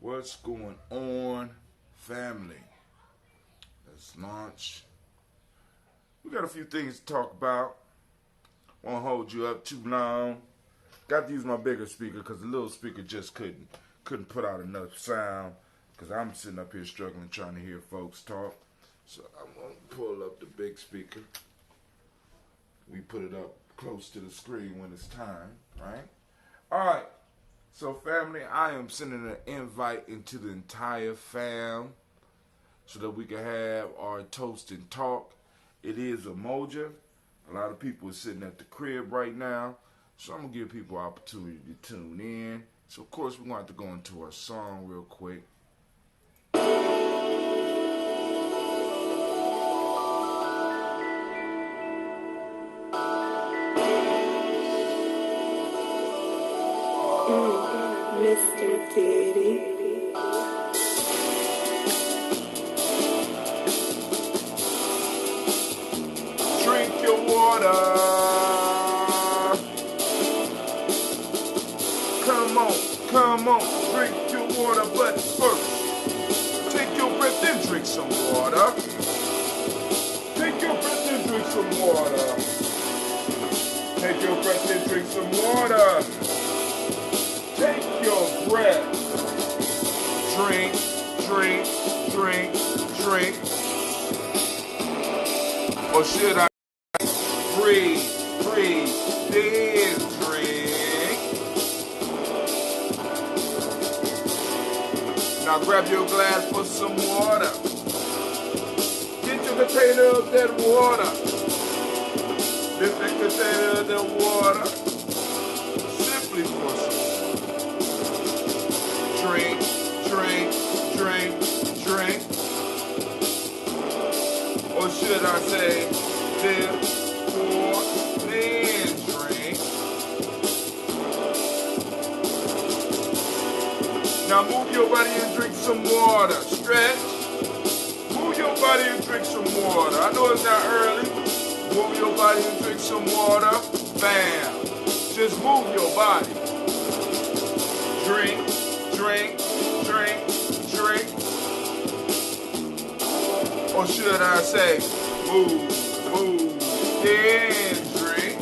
What's going on, family? Let's launch. We got a few things to talk about. Won't hold you up too long. Got to use my bigger speaker because the little speaker just couldn't put out enough sound because I'm sitting up here struggling trying to hear folks talk. So I'm going to pull up the big speaker. We put it up close to the screen when it's time, right? All right. So, family, I am sending an invite into the entire fam so that we can have our toast and talk. It is Umoja. A lot of people are sitting at the crib right now, so I'm going to give people an opportunity to tune in. So, of course, we're going to have to go into our song real quick. Mr. Diddy. Drink your water. Come on, drink your water. But first, take your breath and drink some water. Take your breath and drink some water. Take your breath and drink some water. Take your breath. Drink, drink, drink, drink. Or should I breathe, then drink? Now grab your glass for some water. Get your container of that water. Lift the container of that water. Simply pour some. Drink, drink, drink, drink. Or should I say, live, pour, then drink. Now move your body and drink some water. Stretch. Move your body and drink some water. I know it's not early. Move your body and drink some water. Bam. Just move your body. Drink. Drink, drink, drink. Or should I say, move, then drink.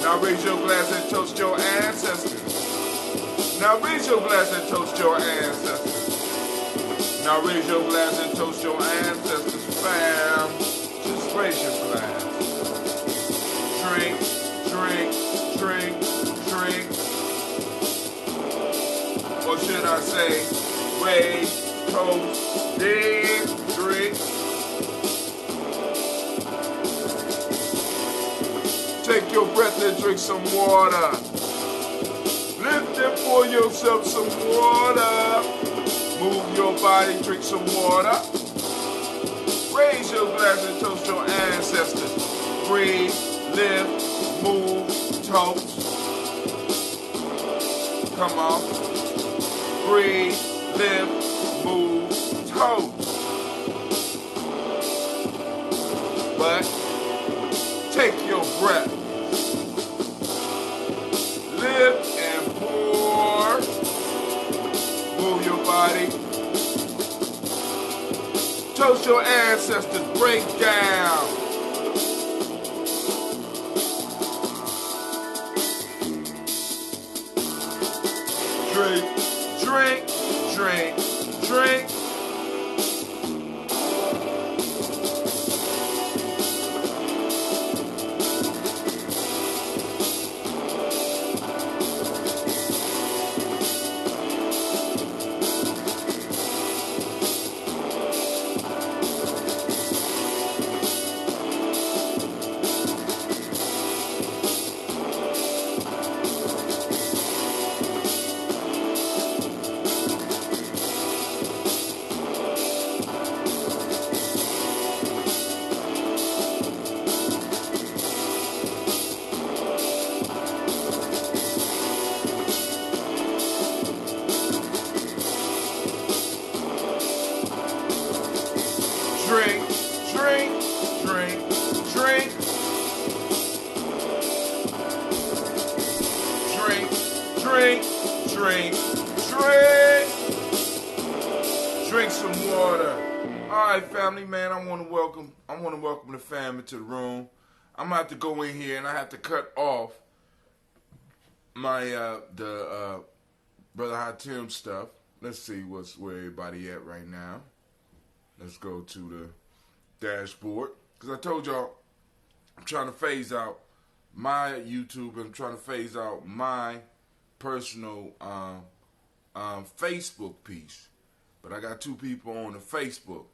Now raise your glass and toast your ancestors. Now raise your glass and toast your ancestors. Now raise your glass and toast your ancestors, fam. Just raise your glass. Drink, drink, drink, drink. Or should I say, raise, toast, then drink. Take your breath and drink some water. Lift and pour yourself some water. Move your body, drink some water. Raise your glass and toast your ancestors. Breathe, lift, move, toast. Come on. Breathe, lift, move, toast. But take your breath. Lift and pour. Move your body. Toast your ancestors. Break down. Drink, drink, drink. drink, drink, drink. Drink some water. All right, family, man. I want to welcome the family to the room. I'm gonna have to go in here and I have to cut off my Brother Hatim stuff. Let's see where everybody at right now. Let's go to the dashboard because I told y'all I'm trying to phase out my YouTube and I'm trying to phase out my personal Facebook piece. But I got 2 people on the Facebook.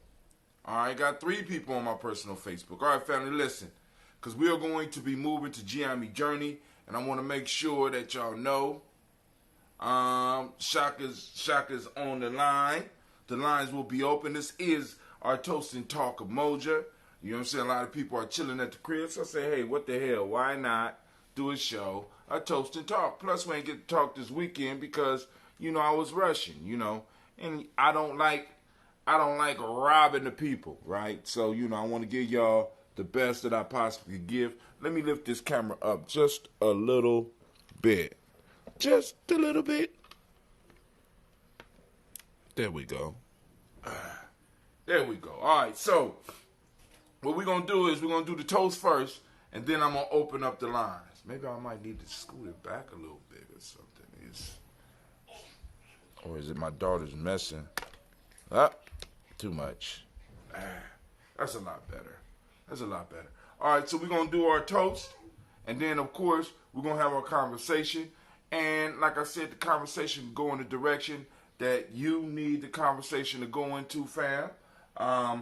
All right, got 3 people on my personal Facebook. All right, family, listen. Because we are going to be moving to Gianni Journey. And I want to make sure that y'all know Shaka's on the line. The lines will be open. This is our Toast and Talk Umoja. You know what I'm saying? A lot of people are chilling at the crib. So I say, hey, what the hell? Why not do a show, a Toast and Talk? Plus, we ain't get to talk this weekend because, I was rushing, And I don't like robbing the people, right? So, I want to give y'all the best that I possibly could give. Let me lift this camera up just a little bit. Just a little bit. There we go. There we go. All right, so what we're going to do is we're going to do the toast first, and then I'm going to open up the lines. Maybe I might need to scoot it back a little bit or something. Or is it my daughter's messing up too much? That's a lot better. That's a lot better. All right, so we're going to do our toast. And then, of course, we're going to have our conversation. And like I said, the conversation will go in the direction that you need the conversation to go into, fam. I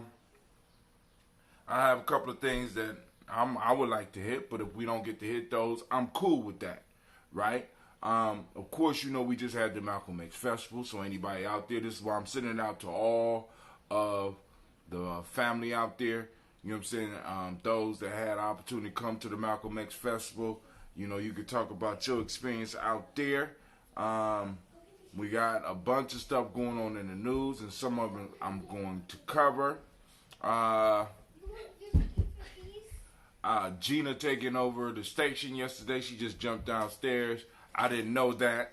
have a couple of things that I would like to hit. But if we don't get to hit those, I'm cool with that, right? Of course, we just had the Malcolm X Festival, so anybody out there, this is why I'm sending it out to all of the family out there, you know what I'm saying, those that had the opportunity to come to the Malcolm X Festival, you could talk about your experience out there. We got a bunch of stuff going on in the news, and some of them I'm going to cover. Gina taking over the station yesterday, she just jumped downstairs. I didn't know that.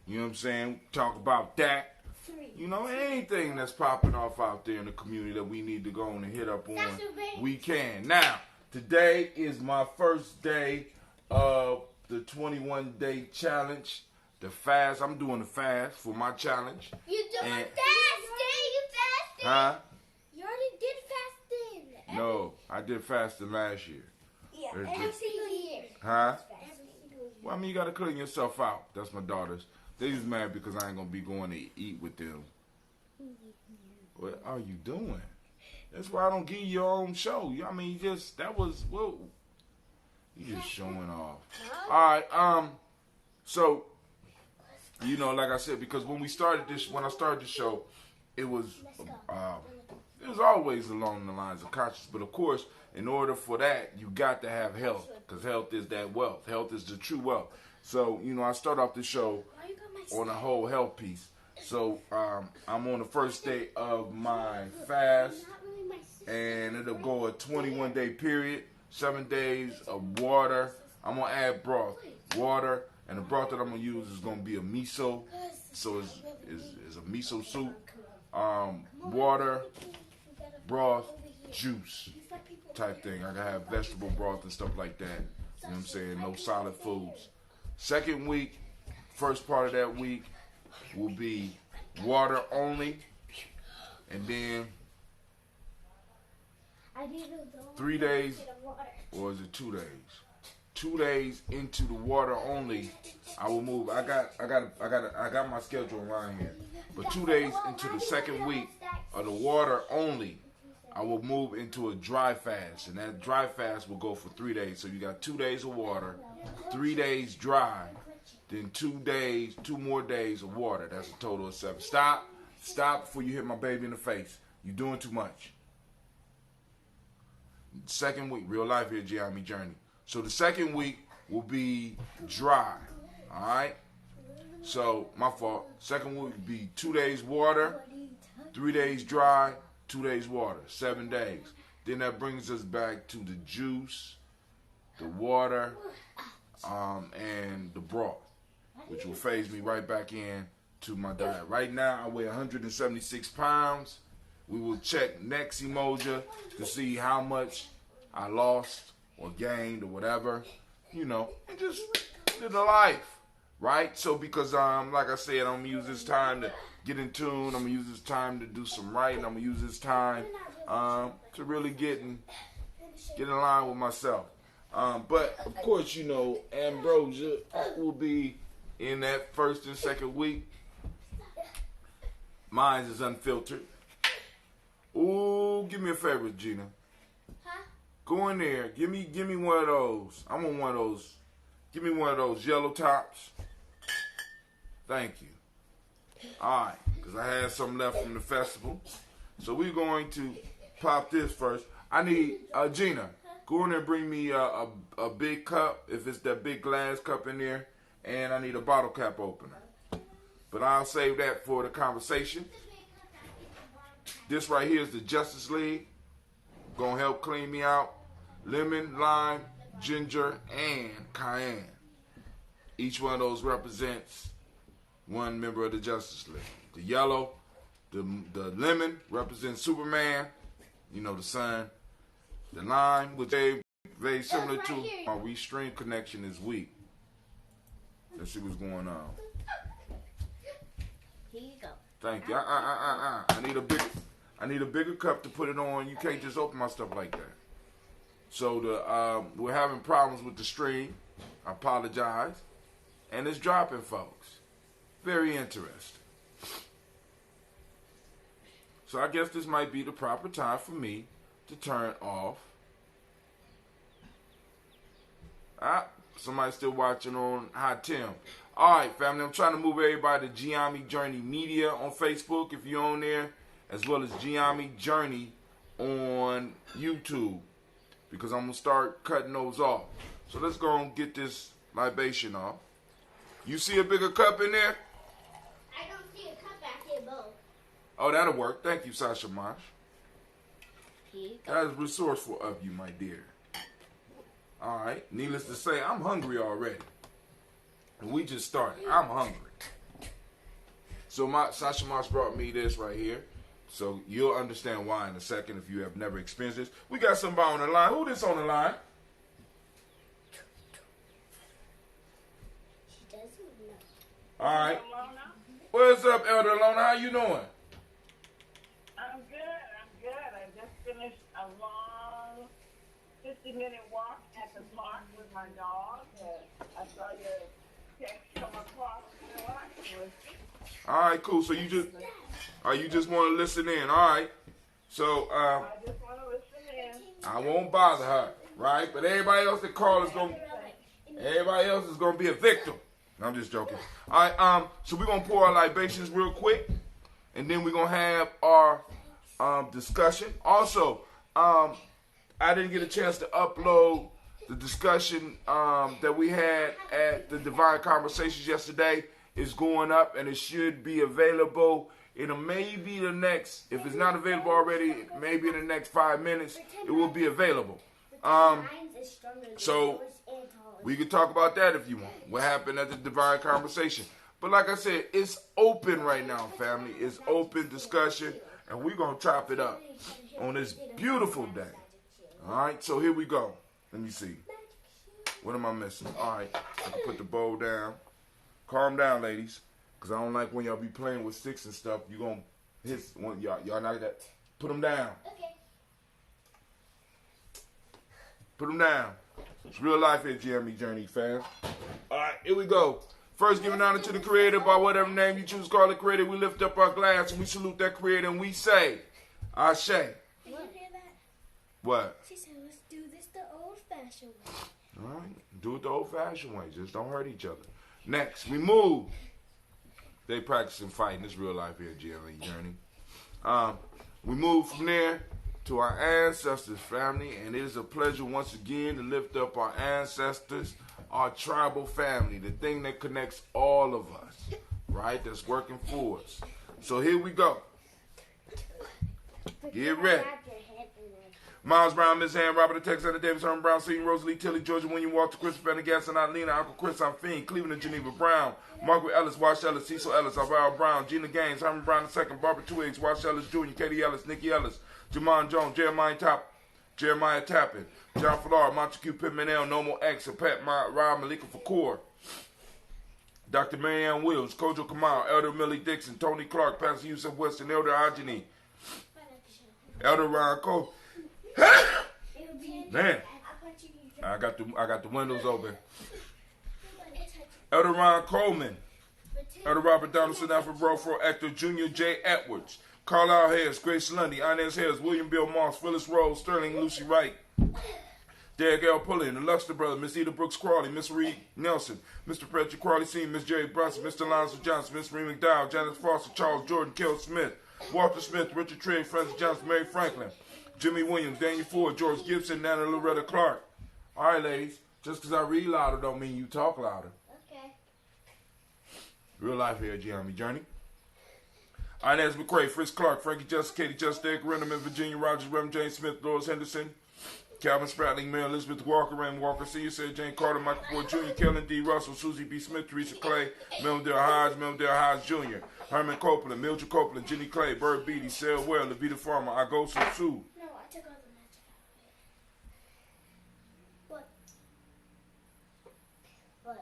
You know what I'm saying? Talk about that. Anything that's popping off out there in the community that we need to go on and hit up on, we can. Now, today is my first day of the 21-day challenge. The fast. I'm doing the fast for my challenge. You doing fasting? You fasting? Huh? You already did fasting. No, I did fasting last year. Yeah, every single year. Huh? Well, you got to clean yourself out. That's my daughters. They just mad because I ain't going to be going to eat with them. What are you doing? That's why I don't give you your own show. You just showing off. All right, so, like I said, because when I started the show, it was always along the lines of conscious. But, of course, in order for that, you got to have health, because health is that wealth. Health is the true wealth. So, I start off the show on a whole health piece. So, I'm on the first day of my fast, and it'll go a 21-day period, 7 days of water. I'm going to add broth, water, and the broth that I'm going to use is going to be a miso. So, it's a miso soup, water, broth, juice type thing. I gotta have vegetable broth and stuff like that. You know what I'm saying? No solid foods. Second week, first part of that week will be water only. And then 3 days, or is it 2 days? 2 days into the water only, I will move. I got my schedule around here. But 2 days into the second week of the water only, I will move into a dry fast, and that dry fast will go for 3 days. So you got 2 days of water, 3 days dry, then 2 more days of water. That's a total of 7. Stop before you hit my baby in the face. You're doing too much. Second week, real life here, Gianni Journey. So the second week will be dry, all right? So, my fault. Second week will be 2 days water, 3 days dry, 2 days water, 7 days. Then that brings us back to the juice, the water, and the broth. which will phase me right back in to my diet. Right now, I weigh 176 pounds. We will check next Umoja to see how much I lost or gained or whatever, you know, and just live a life, right? So because, like I said, I'm going to use this time to get in tune. I'm going to use this time to do some writing. I'm going to use this time to really get in line with myself. But, of course, you know, Ambrosia will be in that first and second week. Mine is unfiltered. Ooh, give me a favor, Gina. Huh? Go in there. Give me one of those. I want one of those. Give me one of those yellow tops. Thank you. All right, because I had some left from the festival. So we're going to pop this first. I need, Gina, go in there and bring me a big cup, if it's that big glass cup in there, and I need a bottle cap opener. But I'll save that for the conversation. This right here is the Justice League. Gonna help clean me out. Lemon, lime, ginger, and cayenne. Each one of those represents one member of the Justice League. The yellow, the lemon represents Superman, you know, the sun. The lime, which is very similar to my Restream connection, is weak. Let's see what's going on. Here you go. Thank you. I need a bigger cup to put it on. You can't just open my stuff like that. So we're having problems with the stream. I apologize. And it's dropping, folks. Very interesting. So I guess this might be the proper time for me to turn off. Somebody's still watching on Hot Tim. All right, family, I'm trying to move everybody to Giami Journey Media on Facebook, if you're on there, as well as Giami Journey on YouTube, because I'm going to start cutting those off. So let's go and get this libation off. You see a bigger cup in there? I don't see a cup back here, both. Oh, that'll work. Thank you, Sasha Mosh. Here you go. That is resourceful of you, my dear. All right. Needless to say, I'm hungry already. And we just started. I'm hungry. So Sasha Mosh brought me this right here. So you'll understand why in a second if you have never experienced this. We got somebody on the line. Who this on the line? She doesn't know. All right. What's up, Elder Lona? How you doing? I'm good. I just finished a long 50-minute walk at the park with my dog. I saw your text come across the door. All right, cool. So you just want to listen in. All right. So I just want to listen in. I won't bother her, right? But everybody else that calls is gonna be a victim. No, I'm just joking. All right. So we're gonna pour our libations real quick, and then we're gonna have our discussion. Also, I didn't get a chance to upload the discussion that we had at the Divine Conversations yesterday. Is going up, and it should be available in maybe the next, if it's not available already, maybe in the next 5 minutes, it will be available. So we can talk about that if you want. What happened at the Divine Conversation. But like I said, it's open right now, family. It's open discussion, and we're going to chop it up on this beautiful day. All right, so here we go. Let me see. What am I missing? All right, I can put the bowl down. Calm down, ladies, because I don't like when y'all be playing with sticks and stuff. You going to hit one. Y'all not that. Put them down. Okay. Put them down. It's real life here, GME Journey fans. All right, here we go. First, giving honor to the Creator by whatever name you choose to call the Creator. We lift up our glass and we salute that Creator and we say, Ashe. Did you hear that? What? She said, let's do this the old-fashioned way. All right, do it the old-fashioned way. Just don't hurt each other. Next, we move. They practicing fighting. It's real life here at GME Journey. We move from there to our ancestors, family, and it is a pleasure once again to lift up our ancestors, our tribal family, the thing that connects all of us, right? That's working for us. So here we go. Get ready. Miles Brown, Miss Ann, Robert Alexander Davis, Herman Brown, Senior, Rosalie Tilly, Georgia, William Walter, Christopher Pendergast, and Lena, Uncle Chris, I'm Fiend, Cleveland and Geneva Brown, Margaret Ellis, Wash Ellis, Cecil Ellis, Alvaro Brown, Gina Gaines, Herman Brown II, Barbara Twiggs, Wash Ellis Jr., Katie Ellis, Nikki Ellis, Jamon Jones, Jeremiah Tappan, John Fallar, Montague Pittman L, Nomo X, Pat Rob Malika Fakour, Dr. Marianne Williams, Kojo Kamal, Elder Millie Dixon, Tony Clark, Pastor Yusuf Weston, Elder Ajani, Elder Ron Cole. Man, I got the windows open. Elder Ron Coleman, Elder Robert Donaldson, Alfred Brofro, Actor Junior J. Edwards, Carlisle Harris, Grace Lundy, Inez Harris, William Bill Moss, Phyllis Rose, Sterling Lucy Wright, Derek L. Pullen, the Luster Brothers, Miss Eda Brooks Crawley, Miss Reed Nelson, Mr. Patrick Crawley Sr., Miss Jerry Brunson, Mr. Alonzo Johnson, Miss Marie McDowell, Janice Foster, Charles Jordan, Kel Smith, Walter Smith, Richard Trigg, Francis Johnson, Mary Franklin, Jimmy Williams, Daniel Ford, George Gibson, Nana Loretta Clark. All right, ladies, just because I read louder don't mean you talk louder. Okay. Real life here, Gianni Journey. Inez McCray, Fritz Clark, Frankie Justice, Katie Justice, Derek Renneman, Virginia Rogers, Reverend James Smith, Lois Henderson, Calvin Spratling, Mary Elizabeth Walker, Raymond Walker Sr., Sarah Jane Carter, Michael Ford Jr., Kellen D. Russell, Susie B. Smith, Teresa Clay, Melville Hodge Jr., Herman Copeland, Mildred Copeland, Jenny Clay, Bird Beatty, Sarah Ware, Levita Farmer, Agosu Sue. No, I took all the magic out of it.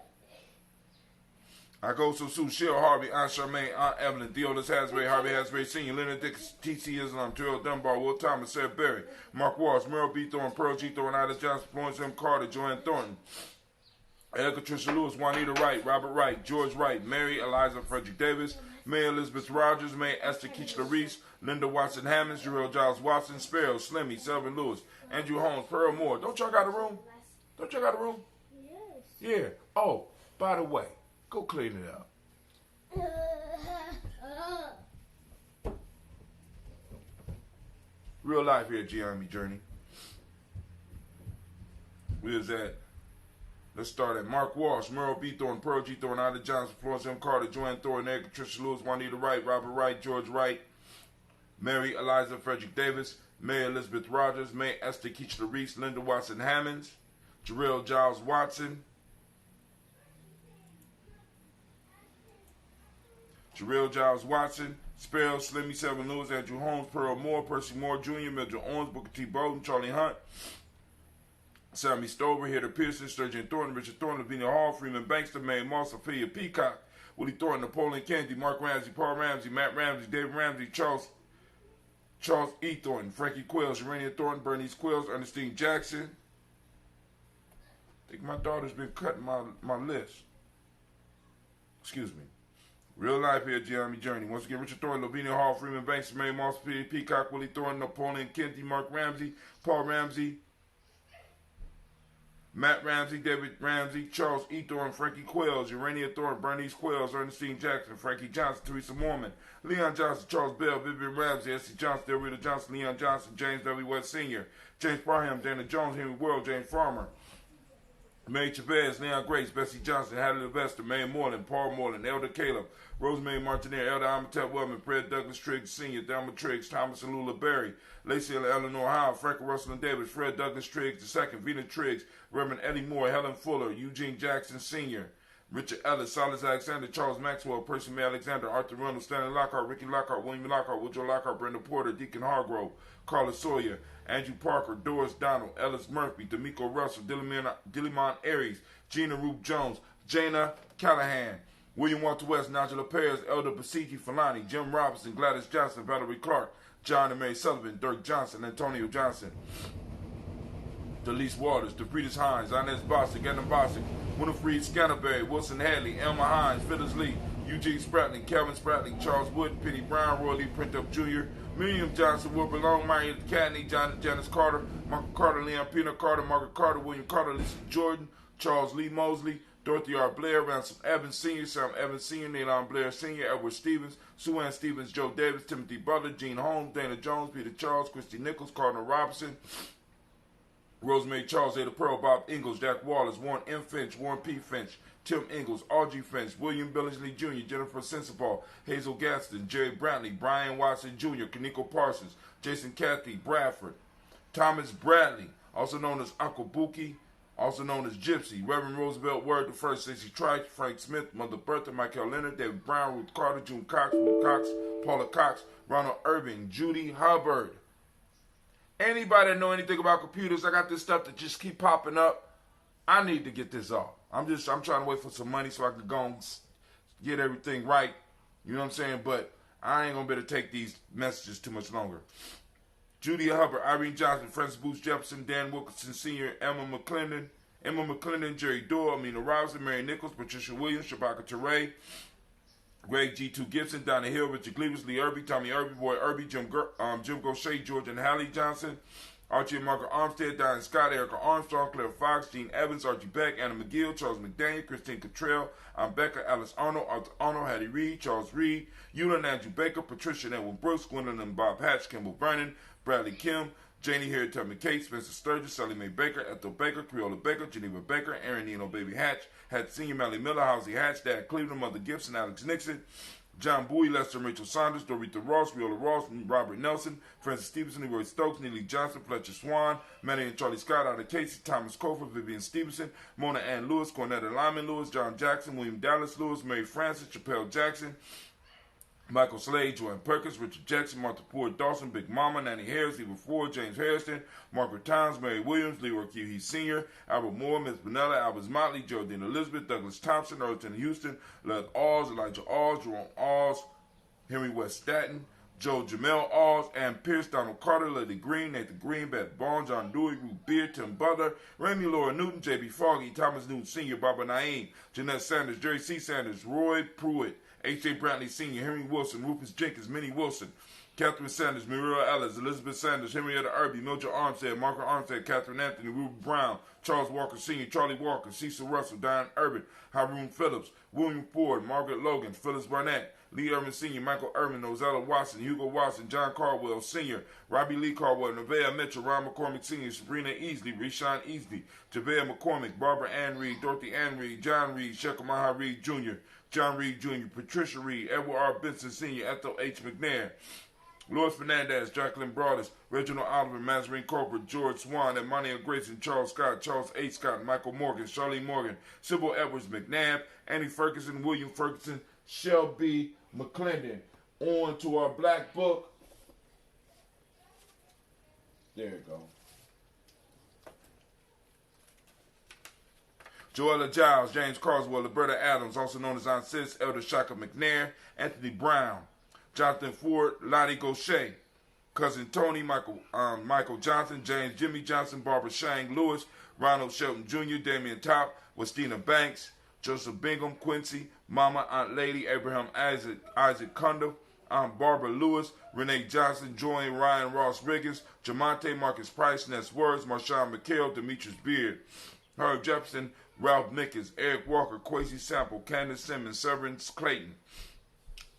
But. Agosu Sue, Sheila Harvey, Aunt Charmaine, Aunt Evelyn, Theodis Hasbury, Harvey Hasbury Sr., Leonard Dix, T.C. Islam, Terrell Dunbar, Will Thomas, Sarah Berry, Mark Walsh, Merle B. Thorne, Pearl G. Thorne, Ida Johnson, Florence M. Carter, Joanne Thornton, Erica Tricia Lewis, Juanita Wright, Robert Wright, George Wright, Mary Eliza Frederick Davis, May Elizabeth Rogers, May Esther Keachler Reese, Linda Watson Hammonds, Jarrell Giles Watson, Sparrow, Slimmy, Selvin Lewis, Andrew Holmes, Pearl Moore. Don't y'all got a room? Don't y'all got a room? Yes. Yeah. Oh, by the way, go clean it up. Real life here at Gianni Journey. We was at, let's start at Mark Walsh, Merle B. Thorne, Pearl G. Thorne, Ida Johnson, Florence M. Carter, Joanne Thorne, Erica Tricia Lewis, Juanita Wright, Robert Wright, George Wright, Mary Eliza Frederick Davis, May Elizabeth Rogers, May Esther Keachler Reese, Linda Watson Hammonds, Jarrell Giles Watson, Sparrow, Slimmy, Selvin Lewis, Andrew Holmes, Pearl Moore, Percy Moore Jr., Mildred Owens, Booker T. Bowden, Charlie Hunt, Sammy Stover, Heather Pearson, Sturgeon Thornton, Richard Thornton, Lavinia Hall, Freeman Bankster, Mae Moss, Ophelia Peacock, Willie Thornton, Napoleon Kennedy, Mark Ramsey, Paul Ramsey, Matt Ramsey, David Ramsey, Charles E. Thornton, Frankie Quills, Urania Thornton, Bernice Quills, Ernestine Jackson. I think my daughter's been cutting my list. Excuse me. Real life here at Gianni Journey. Once again, Richard Thornton, Lavinia Hall, Freeman Banks, Mae Moss, Peacock, Willie Thornton, Napoleon Kennedy, Mark Ramsey, Paul Ramsey, Matt Ramsey, David Ramsey, Charles E. Thornton, Frankie Quills, Urania Thornton, Bernice Quills, Ernestine Jackson, Frankie Johnson, Teresa Mormon, Leon Johnson, Charles Bell, Vivian Ramsey, S.C. Johnson, Delrita Johnson, Leon Johnson, James W. West Sr., James Parham, Dana Jones, Henry World, James Farmer, May Chavez, Leon Grace, Bessie Johnson, Hattie Levester, Mae Moreland, Paul Moreland, Elder Caleb, Rosemary Martineau, Elder Amatep Wellman, Fred Douglas Triggs Sr., Thelma Triggs, Thomas and Lula Berry, Lacey and Eleanor Howe, Frank Russell and Davis, Fred Douglas Triggs II, Vina Triggs, Reverend Eddie Moore, Helen Fuller, Eugene Jackson Sr., Richard Ellis, Silas Alexander, Charles Maxwell, Percy May Alexander, Arthur Reynolds, Stanley Lockhart, Ricky Lockhart, William Lockhart, Woodrow Lockhart, Brenda Porter, Deacon Hargrove, Carla Sawyer, Andrew Parker, Doris Donald, Ellis Murphy, D'Amico Russell, Dillimon Aries, Gina Roop Jones, Jana Callahan, William Walter West, Nigel Perez, Elder Basiji Falani, Jim Robinson, Gladys Johnson, Valerie Clark, John and Mary Sullivan, Dirk Johnson, Antonio Johnson, Delise Waters, DeFritis Hines, Inez Bostic, Adam Bostic, Winifred Scanterberry, Wilson Hadley, Elma Hines, Phyllis Lee, Eugene Spratling, Kevin Spratling, Charles Wood, Penny Brown, Roy Lee Printup Jr., Miriam Johnson, Wilbur Long, Mary Cadney, Janice Carter, Michael Carter, Leon Pino Carter, Margaret Carter, William Carter, Lisa Jordan, Charles Lee Mosley, Dorothy R. Blair, Ransom Evans Sr., Sam Evans Sr., Nalon Blair Sr., Edward Stevens, Sue Ann Stevens, Joe Davis, Timothy Butler, Gene Holmes, Dana Jones, Peter Charles, Christy Nichols, Cardinal Robinson, Rosemary Charles, Ada Pearl, Bob Ingalls, Jack Wallace, Warren M. Finch, Warren P. Finch, Tim Ingalls, Audrey Finch, William Billingsley Jr., Jennifer Sensabaugh, Hazel Gaston, Jerry Brantley, Brian Watson Jr., Kaniko Parsons, Jason Cathy, Bradford, Thomas Bradley, also known as Uncle Buki, also known as Gypsy. Reverend Roosevelt Word the First, Stacey Trice, Frank Smith, Mother Bertha, Michael Leonard, David Brown, Ruth Carter, June Cox, Ruth Cox, Paula Cox, Ronald Irving, Judy Hubbard. Anybody that know anything about computers, I got this stuff that just keep popping up. I need to get this off. I'm trying to wait for some money so I can go and get everything right. You know what I'm saying? But I ain't going to be able to take these messages too much longer. Judy Hubbard, Irene Johnson, Francis Booth Jefferson, Dan Wilkinson Sr., Emma McClendon, Jerry Doyle, Amina Robinson, Mary Nichols, Patricia Williams, Shabaka Teray, Greg G2 Gibson, Donna Hill, Richard Cleavers, Lee Irby, Tommy Irby, Boy Irby, Jim Gaucher, George and Hallie Johnson, Archie and Margaret Armstead, Diane Scott, Erica Armstrong, Claire Fox, Gene Evans, Archie Beck, Anna McGill, Charles McDaniel, Christine Cottrell, Becca, Alice Arnold, Arthur Arnold, Hattie Reed, Charles Reed, Eula and Andrew Baker, Patricia and Edwin Brooks, Gwendolyn and Bob Hatch, Kimball Vernon, Bradley Kim, Janie Harriet Tubman Kate, Spencer Sturgis, Sally Mae Baker, Ethel Baker, Creola Baker, Geneva Baker, Aaron Nino Baby Hatch, Hatch Senior, Melly Miller, Housie Hatch, Dad Cleveland, Mother Gibson, Alex Nixon, John Bowie, Lester and Rachel Saunders, Dorita Ross, Viola Ross, Robert Nelson, Francis Stevenson, Leroy Stokes, Neely Johnson, Fletcher Swan, Manny and Charlie Scott, Ada Casey, Thomas Cofer, Vivian Stevenson, Mona Ann Lewis, Cornetta Lyman Lewis, John Jackson, William Dallas Lewis, Mary Francis, Chappelle Jackson, Michael Slade, Joanne Perkins, Richard Jackson, Martha Ford Dawson, Big Mama, Nanny Harris, Eva Ford, James Harrison, Margaret Towns, Mary Williams, Leroy Q. He Sr., Albert Moore, Miss Benella, Albert Motley, Geraldine Elizabeth, Douglas Thompson, Earlton Houston, Led Alls, Elijah Alls, Jerome Alls, Henry West Statton, Joe Jamel Alls, Ann Pierce, Donald Carter, Lady Green, Nathan Green, Beth Bond, John Dewey, Ruth Beard, Tim Butler, Remy Laura Newton, J.B. Foggy, Thomas Newton Sr., Barbara Naeem, Jeanette Sanders, Jerry C. Sanders, Roy Pruitt, H.J. Brantley Sr., Henry Wilson, Rufus Jenkins, Minnie Wilson, Catherine Sanders, Muriel Ellis, Elizabeth Sanders, Henrietta Irby, Mildred Armstead, Margaret Armstead, Catherine Anthony, Ruben Brown, Charles Walker Sr., Charlie Walker, Cecil Russell, Diane Urban, Haroon Phillips, William Ford, Margaret Logan, Phyllis Barnett, Lee Irvin Sr., Michael Irvin, Ozella Watson, Hugo Watson, John Caldwell Sr., Robbie Lee Caldwell, Nevaeh Mitchell, Ron McCormick Sr., Sabrina Easley, Reshawn Easley, Javea McCormick, Barbara Ann Reed, Dorothy Ann Reed, John Reed, Shekamaha Reed Jr., John Reed Jr., Patricia Reed, Edward R. Benson Sr., Ethel H. McNair, Louis Fernandez, Jacqueline Broadus, Reginald Oliver, Mazarine Corporate, George Swan, Emmanuel Grayson, Charles Scott, Charles A. Scott, Michael Morgan, Charlene Morgan, Sybil Edwards McNabb, Annie Ferguson, William Ferguson, Shelby McClendon. On to our black book. There you go. Joella Giles, James Carswell, Roberta Adams, also known as Ancestor, Elder Shaka McNair, Anthony Brown, Jonathan Ford, Lottie Gaucher, Cousin Tony, Michael Johnson, James Jimmy Johnson, Barbara Shang Lewis, Ronald Shelton Jr., Damian Top, Westina Banks, Joseph Bingham, Quincy, Mama, Aunt Lady, Abraham Isaac Cunda, Aunt Barbara Lewis, Renee Johnson, Joy Ryan Ross Riggins, Jamonte Marcus Price, Ness Words, Marshawn McHale, Demetrius Beard, Herb Jefferson, Ralph Mickens, Eric Walker, Quasi Sample, Candace Simmons, Severance Clayton,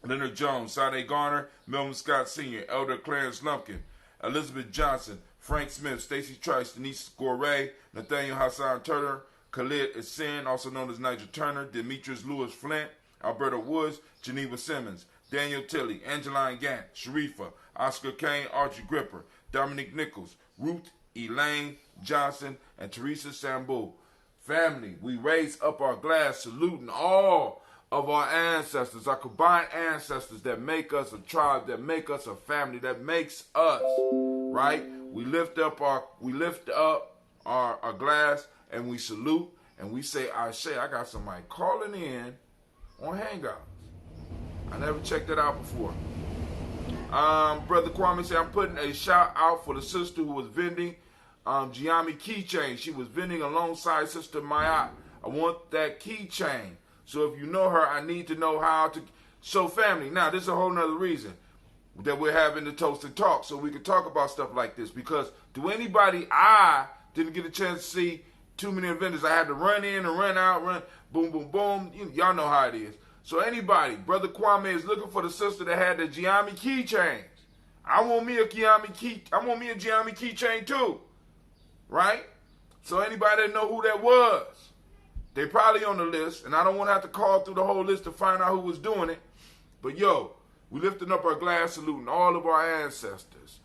Leonard Jones, Sade Garner, Melvin Scott Sr., Elder Clarence Lumpkin, Elizabeth Johnson, Frank Smith, Stacey Trice, Denise Goray, Nathaniel Hassan Turner, Khalid Asin, also known as Nigel Turner, Demetrius Lewis Flint, Alberta Woods, Geneva Simmons, Daniel Tilley, Angeline Gant, Sharifa, Oscar Kane, Archie Gripper, Dominic Nichols, Ruth Elaine Johnson, and Teresa Sambu. Family, we raise up our glass saluting all of our ancestors, our combined ancestors that make us a tribe, that make us a family, that makes us, right? We lift up our glass and we salute and we say, I got somebody calling in on Hangouts. I never checked that out before. Brother Kwame said, I'm putting a shout out for the sister who was vending Giami keychain. She was vending alongside Sister Mayat. I want that keychain. So if you know her, I need to know how to. So family, now this is a whole nother reason that we're having the Toast and Talk, so we can talk about stuff like this. Because I didn't get a chance to see too many vendors. I had to run in and run out, run boom, boom, boom. Y'all know how it is. So anybody, Brother Kwame is looking for the sister that had the Giami keychains. I want me a Giami keychain too. Right? So anybody that know who that was, they probably on the list, and I don't want to have to call through the whole list to find out who was doing it. But yo, we lifting up our glass saluting all of our ancestors.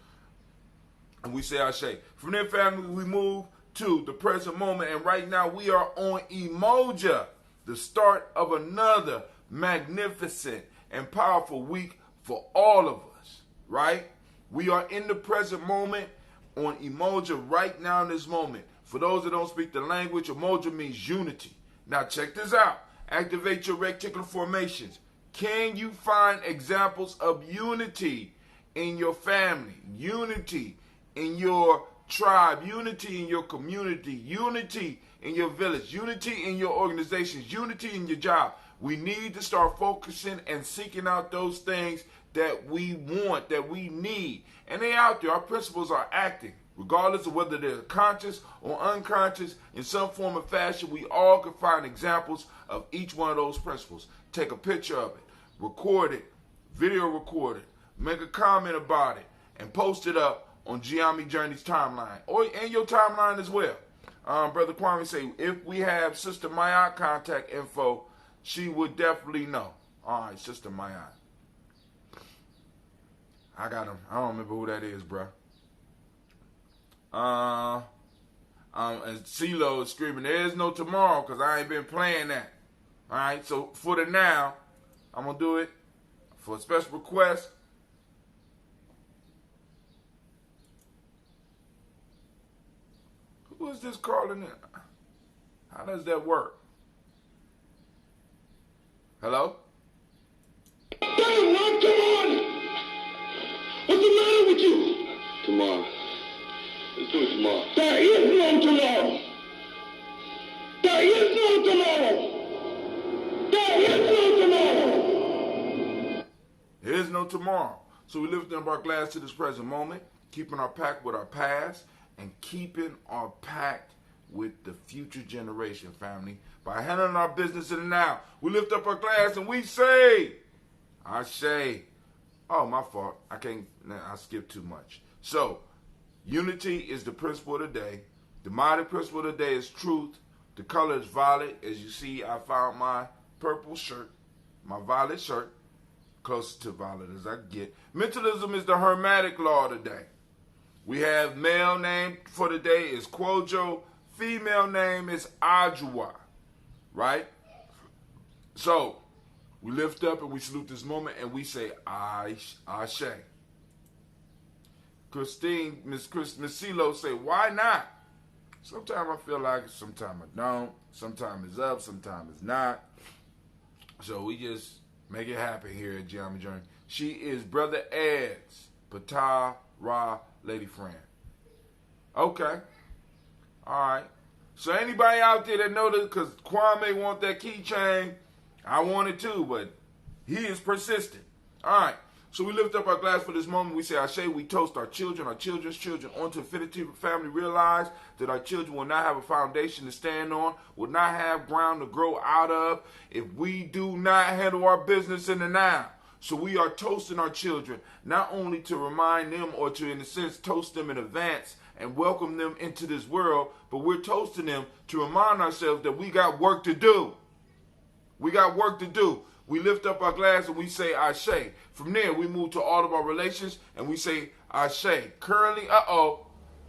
and we say Ashe. From there, family, we move to the present moment, and right now we are on Umoja, the start of another magnificent and powerful week for all of us, right? We are in the present moment on Umoja right now in this moment. For those that don't speak the language, Umoja means unity. Now check this out. Activate your reticular formations. Can you find examples of unity in your family, unity in your tribe, unity in your community, unity in your village, unity in your organizations, unity in your job? We need to start focusing and seeking out those things that we want, that we need. And they out there. Our principles are acting. Regardless of whether they're conscious or unconscious, in some form or fashion, we all can find examples of each one of those principles. Take a picture of it, record it, video record it, make a comment about it, and post it up on Giami Journey's timeline, or in your timeline as well. Brother Kwame say, if we have Sister Mayat contact info, she would definitely know. All right, Sister Mayat. I got him. I don't remember who that is, bro. And CeeLo is screaming, there is no tomorrow, because I ain't been playing that. All right, so for the now, I'm going to do it for a special request. Who is this calling in? How does that work? Hello? Damn, Ron, come on! What's the matter with you? Tomorrow. Let's do it tomorrow. There is no tomorrow. There is no tomorrow. There is no tomorrow. There is no tomorrow. So we lift up our glass to this present moment, keeping our pact with our past, and keeping our pact with the future generation, family. By handling our business in the now, we lift up our glass and we say, Ashe. Oh, my fault. I skipped too much. So, unity is the principle of the day. The mighty principle of the day is truth. The color is violet. As you see, I found my purple shirt, my violet shirt, close to violet as I get. Mentalism is the hermetic law of the day. We have male name for the day is Kwojo. Female name is Ajua. Right? So, we lift up and we salute this moment and we say, Ashe. Christine, Miss CeeLo say, why not? Sometimes I feel like it, sometimes I don't. Sometimes it's up, sometimes it's not. So we just make it happen here at Giami Journey. She is Brother Ed's Patah Ra lady friend. Okay. All right. So anybody out there that know that, because Kwame want that keychain, I want it too, but he is persistent. All right. So we lift up our glass for this moment. We say, Ashe, we toast our children, our children's children, onto infinity. Family, realize that our children will not have a foundation to stand on, will not have ground to grow out of if we do not handle our business in the now. So we are toasting our children, not only to remind them or to, in a sense, toast them in advance and welcome them into this world, but we're toasting them to remind ourselves that we got work to do. We got work to do. We lift up our glass and we say Ashe. From there, we move to all of our relations and we say Ashe. Currently,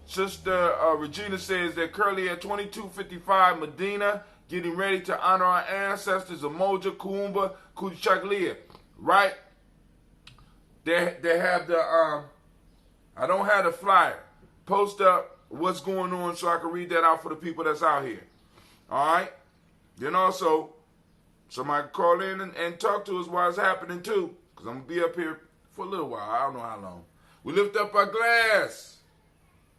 Sister Regina says that currently at 22:55, Medina, getting ready to honor our ancestors, Umoja, Kuumba, Kuchaklia. Right? They have the, I don't have the flyer. Post up what's going on so I can read that out for the people that's out here. All right? Then also, somebody can call in and talk to us while it's happening too, because I'm going to be up here for a little while. I don't know how long. We lift up our glass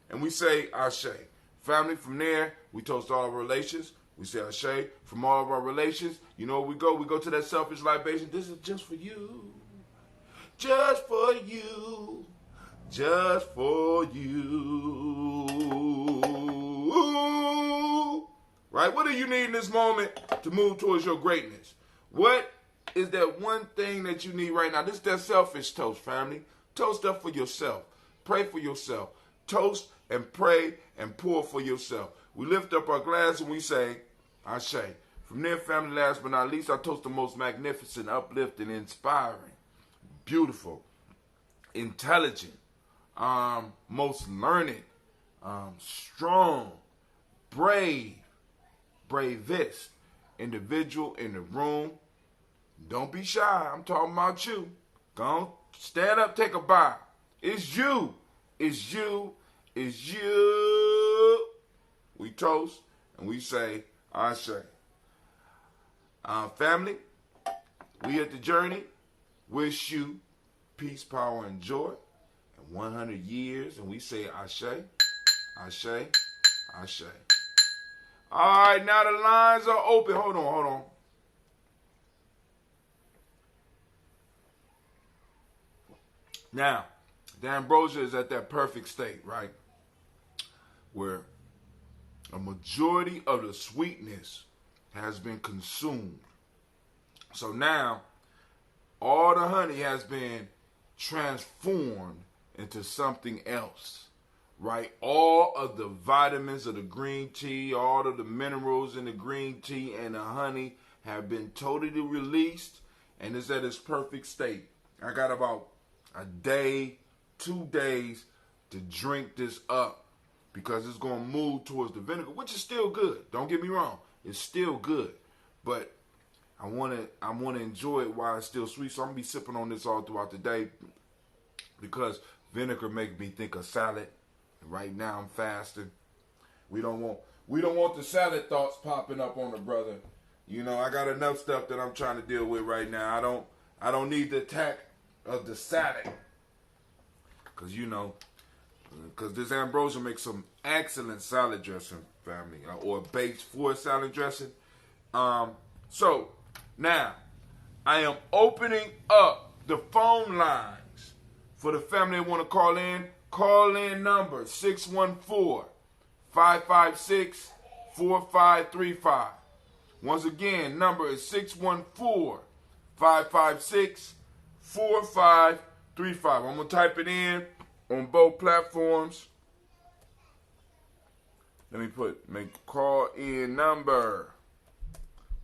and we say Ashe. Family, from there, we toast all of our relations. We say Ashe. From all of our relations, you know where we go? We go to that selfish libation. This is just for you. Just for you. Just for you. Right? What do you need in this moment to move towards your greatness? What is that one thing that you need right now? This is that selfish toast, family. Toast up for yourself. Pray for yourself. Toast and pray and pour for yourself. We lift up our glass and we say, Ashe. From there, family, last but not least, I toast the most magnificent, uplifting, inspiring, beautiful, intelligent, most learned, strong, bravest individual in the room. Don't be shy. I'm talking about you. Go on, stand up, take a bow. It's you. It's you. It's you. We toast and we say, I say. Family, we at the journey. Wish you peace, power, and joy. And 100 years, and we say, Ashe, Ashe, Ashe. All right, now the lines are open. Hold on. Now, the ambrosia is at that perfect state, right? Where a majority of the sweetness has been consumed. So now, all the honey has been transformed into something else, right? All of the vitamins of the green tea, all of the minerals in the green tea and the honey have been totally released, and it's at its perfect state. I got about a day, 2 days to drink this up because it's going to move towards the vinegar, which is still good. Don't get me wrong. It's still good, but I want to enjoy it while it's still sweet. So I'm going to be sipping on this all throughout the day because vinegar makes me think of salad. Right now I'm fasting. We don't want the salad thoughts popping up on the brother. You know, I got enough stuff that I'm trying to deal with right now. I don't need the attack of the salad. Because this ambrosia makes some excellent salad dressing, family, or base for salad dressing. So now I am opening up the phone lines for the family that want to call in. Call in number 614-556-4535. Once again, number is 614-556-4535. I'm going to type it in on both platforms. Let me make call in number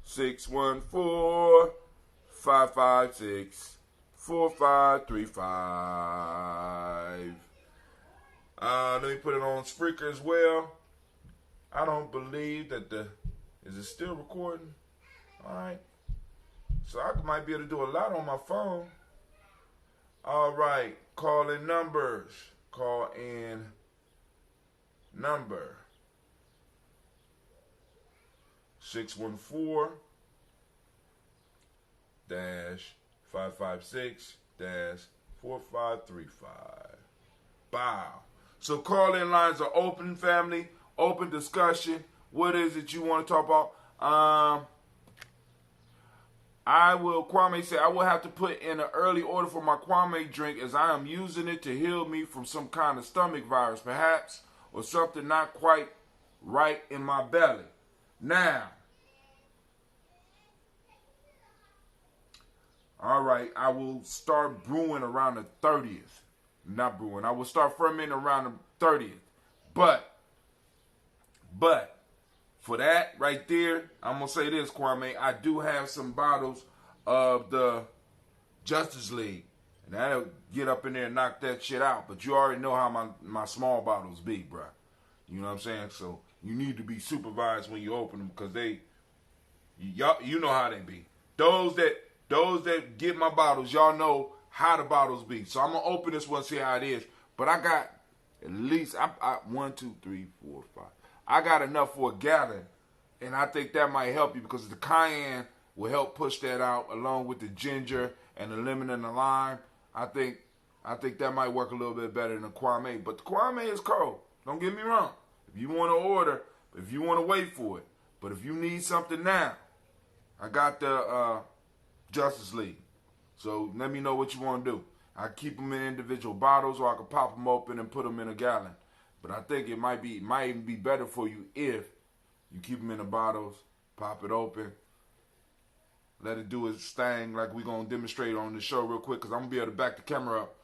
614-556-4535. Let me put it on Spreaker as well. I don't believe that is it still recording? All right. So I might be able to do a lot on my phone. All right. Call in numbers. Call in number 614-556-4535. Bow. So call-in lines are open, family. Open discussion. What is it you want to talk about? Kwame said, I will have to put in an early order for my Kwame drink as I am using it to heal me from some kind of stomach virus, perhaps, or something not quite right in my belly. Now, all right, I will start brewing around the 30th. Not brewing. I will start fermenting around the 30th. But, for that right there, I'm going to say this, Kwame. I do have some bottles of the Justice League. And that'll get up in there and knock that shit out. But you already know how my small bottles be, bro. You know what I'm saying? So you need to be supervised when you open them because you know how they be. Those that get my bottles, y'all know how the bottles be. So I'm going to open this one, see how it is. But I got at least, 1, 2, 3, 4, 5. I got enough for a gallon. And I think that might help you because the cayenne will help push that out along with the ginger and the lemon and the lime. I think that might work a little bit better than the Kwame. But the Kwame is cold. Don't get me wrong. If you want to order, if you want to wait for it. But if you need something now, I got the Justice League. So let me know what you want to do. I keep them in individual bottles, or I can pop them open and put them in a gallon. But I think it might even be better for you if you keep them in the bottles, pop it open, let it do its thing like we're going to demonstrate on the show real quick because I'm going to be able to back the camera up.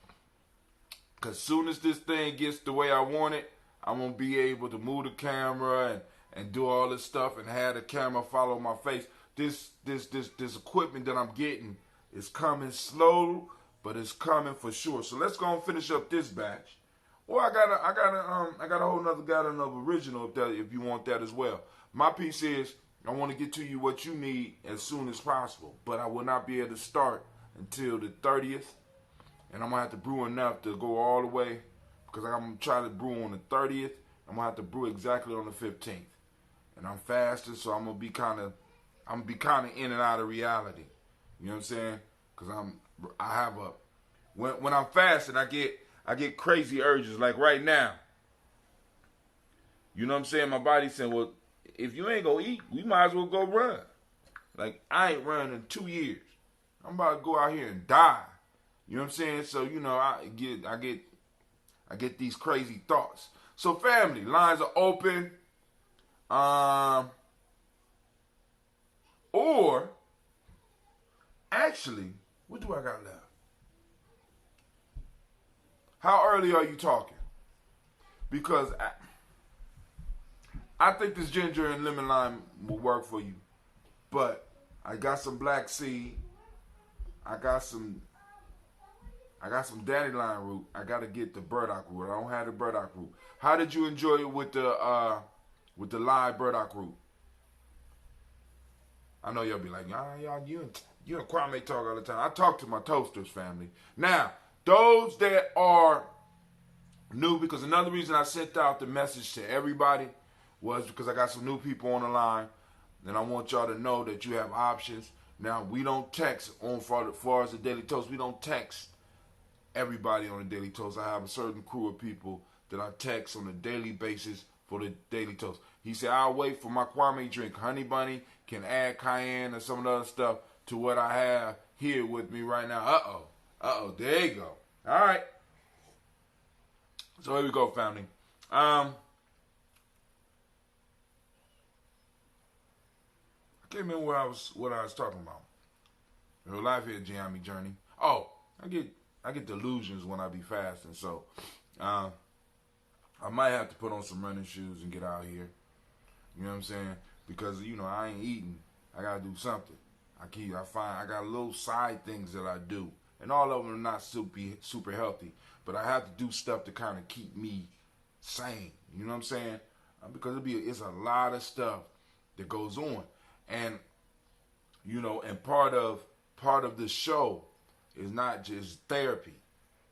Because soon as this thing gets the way I want it, I'm going to be able to move the camera and do all this stuff and have the camera follow my face. This equipment that I'm getting is coming slow, but it's coming for sure. So let's go and finish up this batch. Or I got a whole nother gallon of original if you want that as well. My piece is I want to get to you what you need as soon as possible, but I will not be able to start until the 30th, and I'm gonna have to brew enough to go all the way because I'm gonna try to brew on the 30th. I'm gonna have to brew exactly on the 15th, and I'm fasting, so I'm gonna be kind of in and out of reality. You know what I'm saying? Because I have a when I'm fasting, I get crazy urges like right now. You know what I'm saying? My body's saying, well, if you ain't gonna eat, we might as well go run. Like, I ain't run in 2 years. I'm about to go out here and die. You know what I'm saying? So, you know, I get these crazy thoughts. So, family, lines are open. Or, actually, what do I got left? How early are you talking? Because I think this ginger and lemon lime will work for you. But I got some black seed. I got some dandelion root. I got to get the burdock root. I don't have the burdock root. How did you enjoy it with the live burdock root? I know y'all be like, y'all, you and Kwame talk all the time. I talk to my toasters, family. Now, those that are new, because another reason I sent out the message to everybody was because I got some new people on the line, and I want y'all to know that you have options. Now, we don't text as far as the Daily Toast. We don't text everybody on the Daily Toast. I have a certain crew of people that I text on a daily basis for the Daily Toast. He said, I'll wait for my Kwame drink. Honey Bunny can add cayenne or some of the other stuff to what I have here with me right now. Uh-oh, there you go. All right. So here we go, family. I can't remember what I was talking about. Real life here, Gianni Journey. Oh, I get delusions when I be fasting, so I might have to put on some running shoes and get out here. You know what I'm saying? Because you know I ain't eating. I gotta do something. I got little side things that I do, and all of them are not super healthy. But I have to do stuff to kind of keep me sane. You know what I'm saying? Because it's a lot of stuff that goes on, and you know, and part of this show is not just therapy,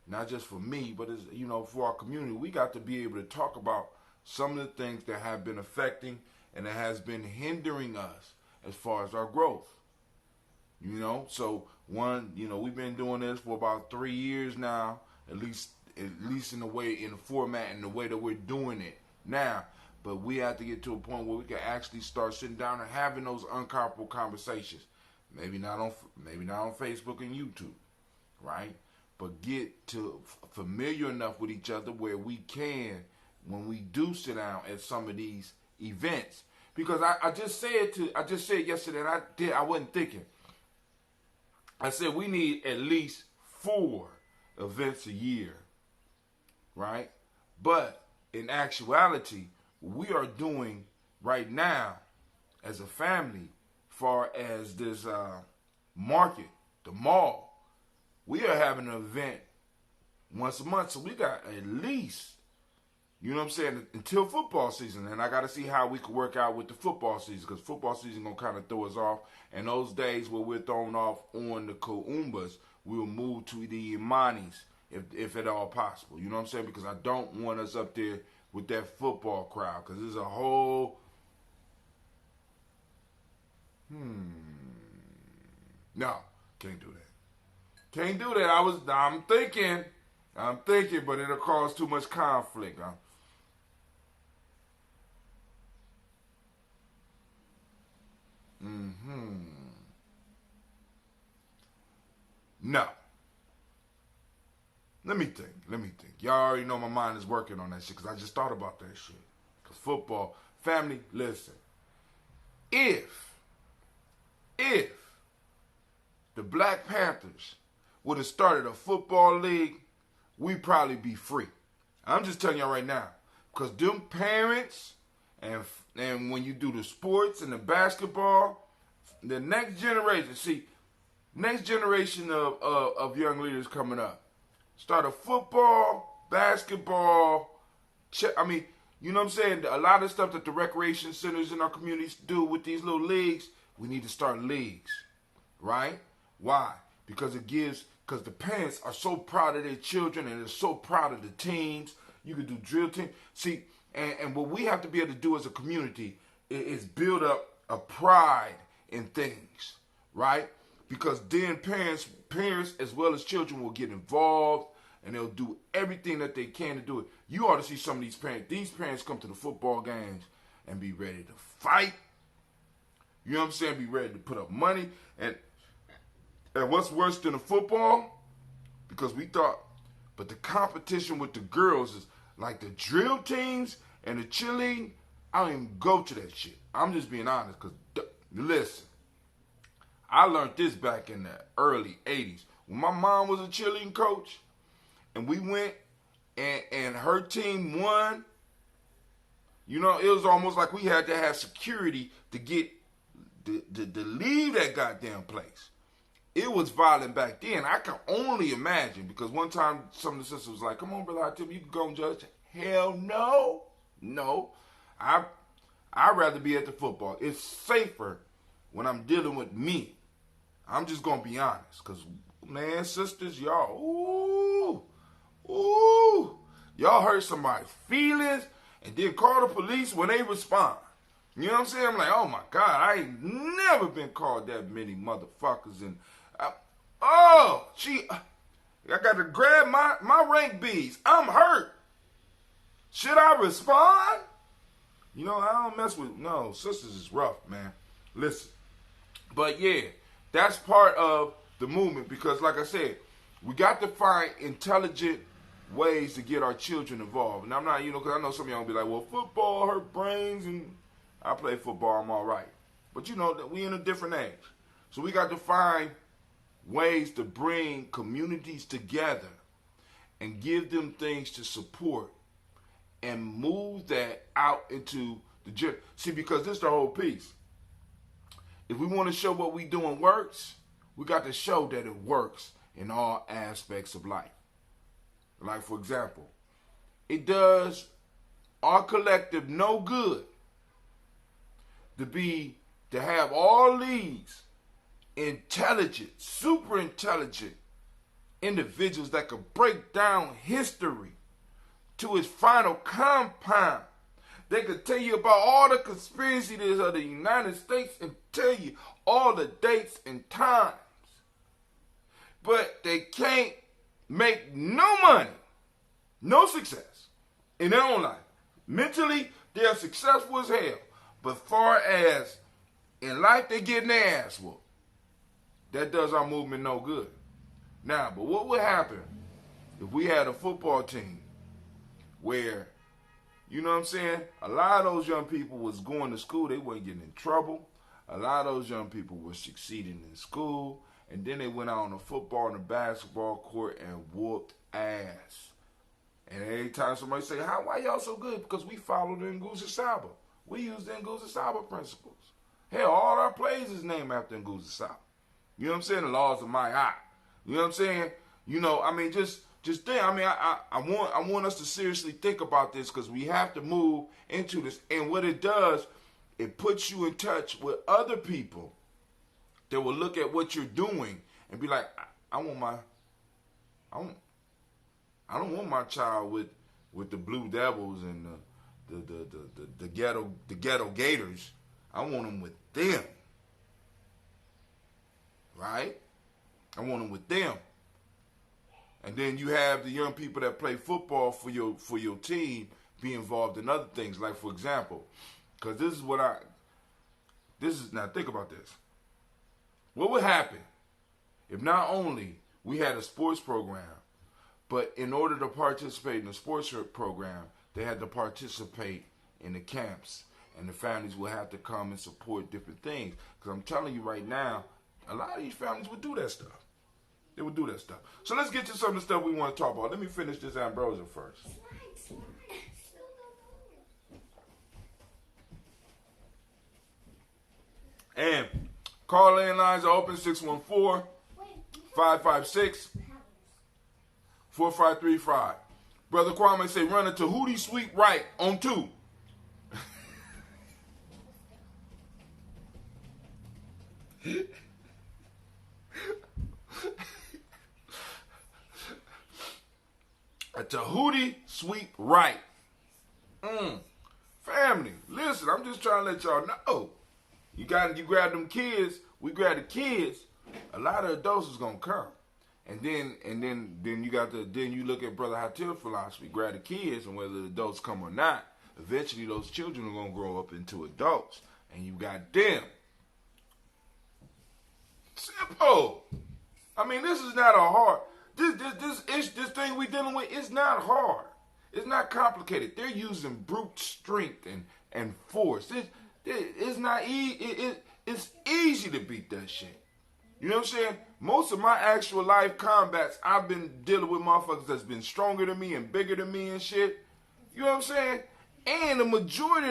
not just for me, but it's, you know, for our community. We got to be able to talk about some of the things that have been affecting and that has been hindering us as far as our growth. You know, so we've been doing this for about 3 years now, at least in the format and the way that we're doing it now. But we have to get to a point where we can actually start sitting down and having those uncomfortable conversations. Maybe not on Facebook and YouTube, right? But get to familiar enough with each other where we can, when we do sit down at some of these events. Because I just said yesterday, and I wasn't thinking. I said we need at least 4 events a year, right? But in actuality, we are doing right now as a family, far as this market, the mall, we are having an event once a month. So we got at least, you know what I'm saying, until football season. And I got to see how we can work out with the football season, because football season going to kind of throw us off. And those days where we're thrown off on the Koumbas, we'll move to the Imanis if at all possible. You know what I'm saying? Because I don't want us up there with that football crowd, because there's a whole... No, can't do that. Can't do that. I'm thinking, but it'll cause too much conflict. No. Let me think. Y'all already know my mind is working on that shit, because I just thought about that shit. Because football, family, listen. If the Black Panthers would have started a football league, we'd probably be free. I'm just telling y'all right now. Because them parents, and when you do the sports and the basketball, the next generation of young leaders coming up, start a football basketball, I mean, you know what I'm saying? A lot of stuff that the recreation centers in our communities do with these little leagues, we need to start leagues, right? Why? Because the parents are so proud of their children and they're so proud of the teams. You can do drill team. See, and what we have to be able to do as a community is build up a pride in things, right? Because then parents as well as children will get involved and they'll do everything that they can to do it. You ought to see some of these parents. These parents come to the football games and be ready to fight. You know what I'm saying? Be ready to put up money. And what's worse than the football? Because but the competition with the girls is like the drill teams and the cheerleading. I don't even go to that shit. I'm just being honest. Because, listen, I learned this back in the early 80s. When my mom was a cheerleading coach, and we went and her team won, you know, it was almost like we had to have security to get to leave that goddamn place. It was violent back then. I can only imagine, because one time some of the sisters was like, come on, brother Tim, you can go and judge. Hell no. No. I'd rather be at the football. It's safer when I'm dealing with me. I'm just going to be honest. Because, man, sisters, y'all, y'all hurt somebody's feelings and then call the police when they respond. You know what I'm saying? I'm like, oh, my God, I ain't never been called that many motherfuckers. And, I got to grab my rank B's. I'm hurt. Should I respond? You know, I don't mess with, no, sisters is rough, man. Listen. But, yeah, that's part of the movement because, like I said, we got to find intelligent ways to get our children involved. And I'm not, you know, because I know some of y'all will be like, well, football hurt brains, and I play football, I'm all right. But, you know, that we in a different age. So we got to find ways to bring communities together and give them things to support and move that out into the gym. See, because this is the whole piece. If we want to show what we doing works, we got to show that it works in all aspects of life. Like, for example, it does our collective no good to have all these intelligent, super intelligent individuals that could break down history to its final compound. They could tell you about all the conspiracies of the United States and tell you all the dates and times. But they can't make no money, no success in their own life. Mentally, they're successful as hell. But far as in life, they getting their ass whooped. That does our movement no good. Now, but what would happen if we had a football team where, you know what I'm saying, a lot of those young people was going to school, they weren't getting in trouble. A lot of those young people were succeeding in school, and then they went out on the football and the basketball court and whooped ass. And every time somebody say, why y'all so good? Because we followed the Nguza Saba. We use the Nguza Saba principles. Hell, all our plays is named after Nguza Saba. You know what I'm saying? The laws of my eye. You know what I'm saying? You know, I mean, just think. I mean, I want us to seriously think about this because we have to move into this. And what it does, it puts you in touch with other people that will look at what you're doing and be like, I don't want my child with the Blue Devils and the ghetto Gators. I want them with them. Right? I want them with them. And then you have the young people that play football for your team be involved in other things. Like, for example, because now think about this. What would happen if not only we had a sports program, but in order to participate in the sports program, they had to participate in the camps, and the families would have to come and support different things. Because I'm telling you right now, a lot of these families would do that stuff. They would do that stuff. So let's get to some of the stuff we want to talk about. Let me finish this ambrosia first. And call-in lines are open, 614-556-4535. Brother Kwame say, run a Tahuti sweep right on 2. A Tahuti sweep right. Family, listen, I'm just trying to let y'all know. You grab them kids, we grab the kids, a lot of adults is gonna come. And then you look at Brother Hatil's philosophy, grab the kids, and whether the adults come or not, eventually those children are gonna grow up into adults. And you got them. Simple. I mean, this is not a hard. This thing we dealing with is not hard. It's not complicated. They're using brute strength and force. It's not easy. It's easy to beat that shit. You know what I'm saying? Most of my actual life combats, I've been dealing with motherfuckers that's been stronger than me and bigger than me and shit. You know what I'm saying? And the majority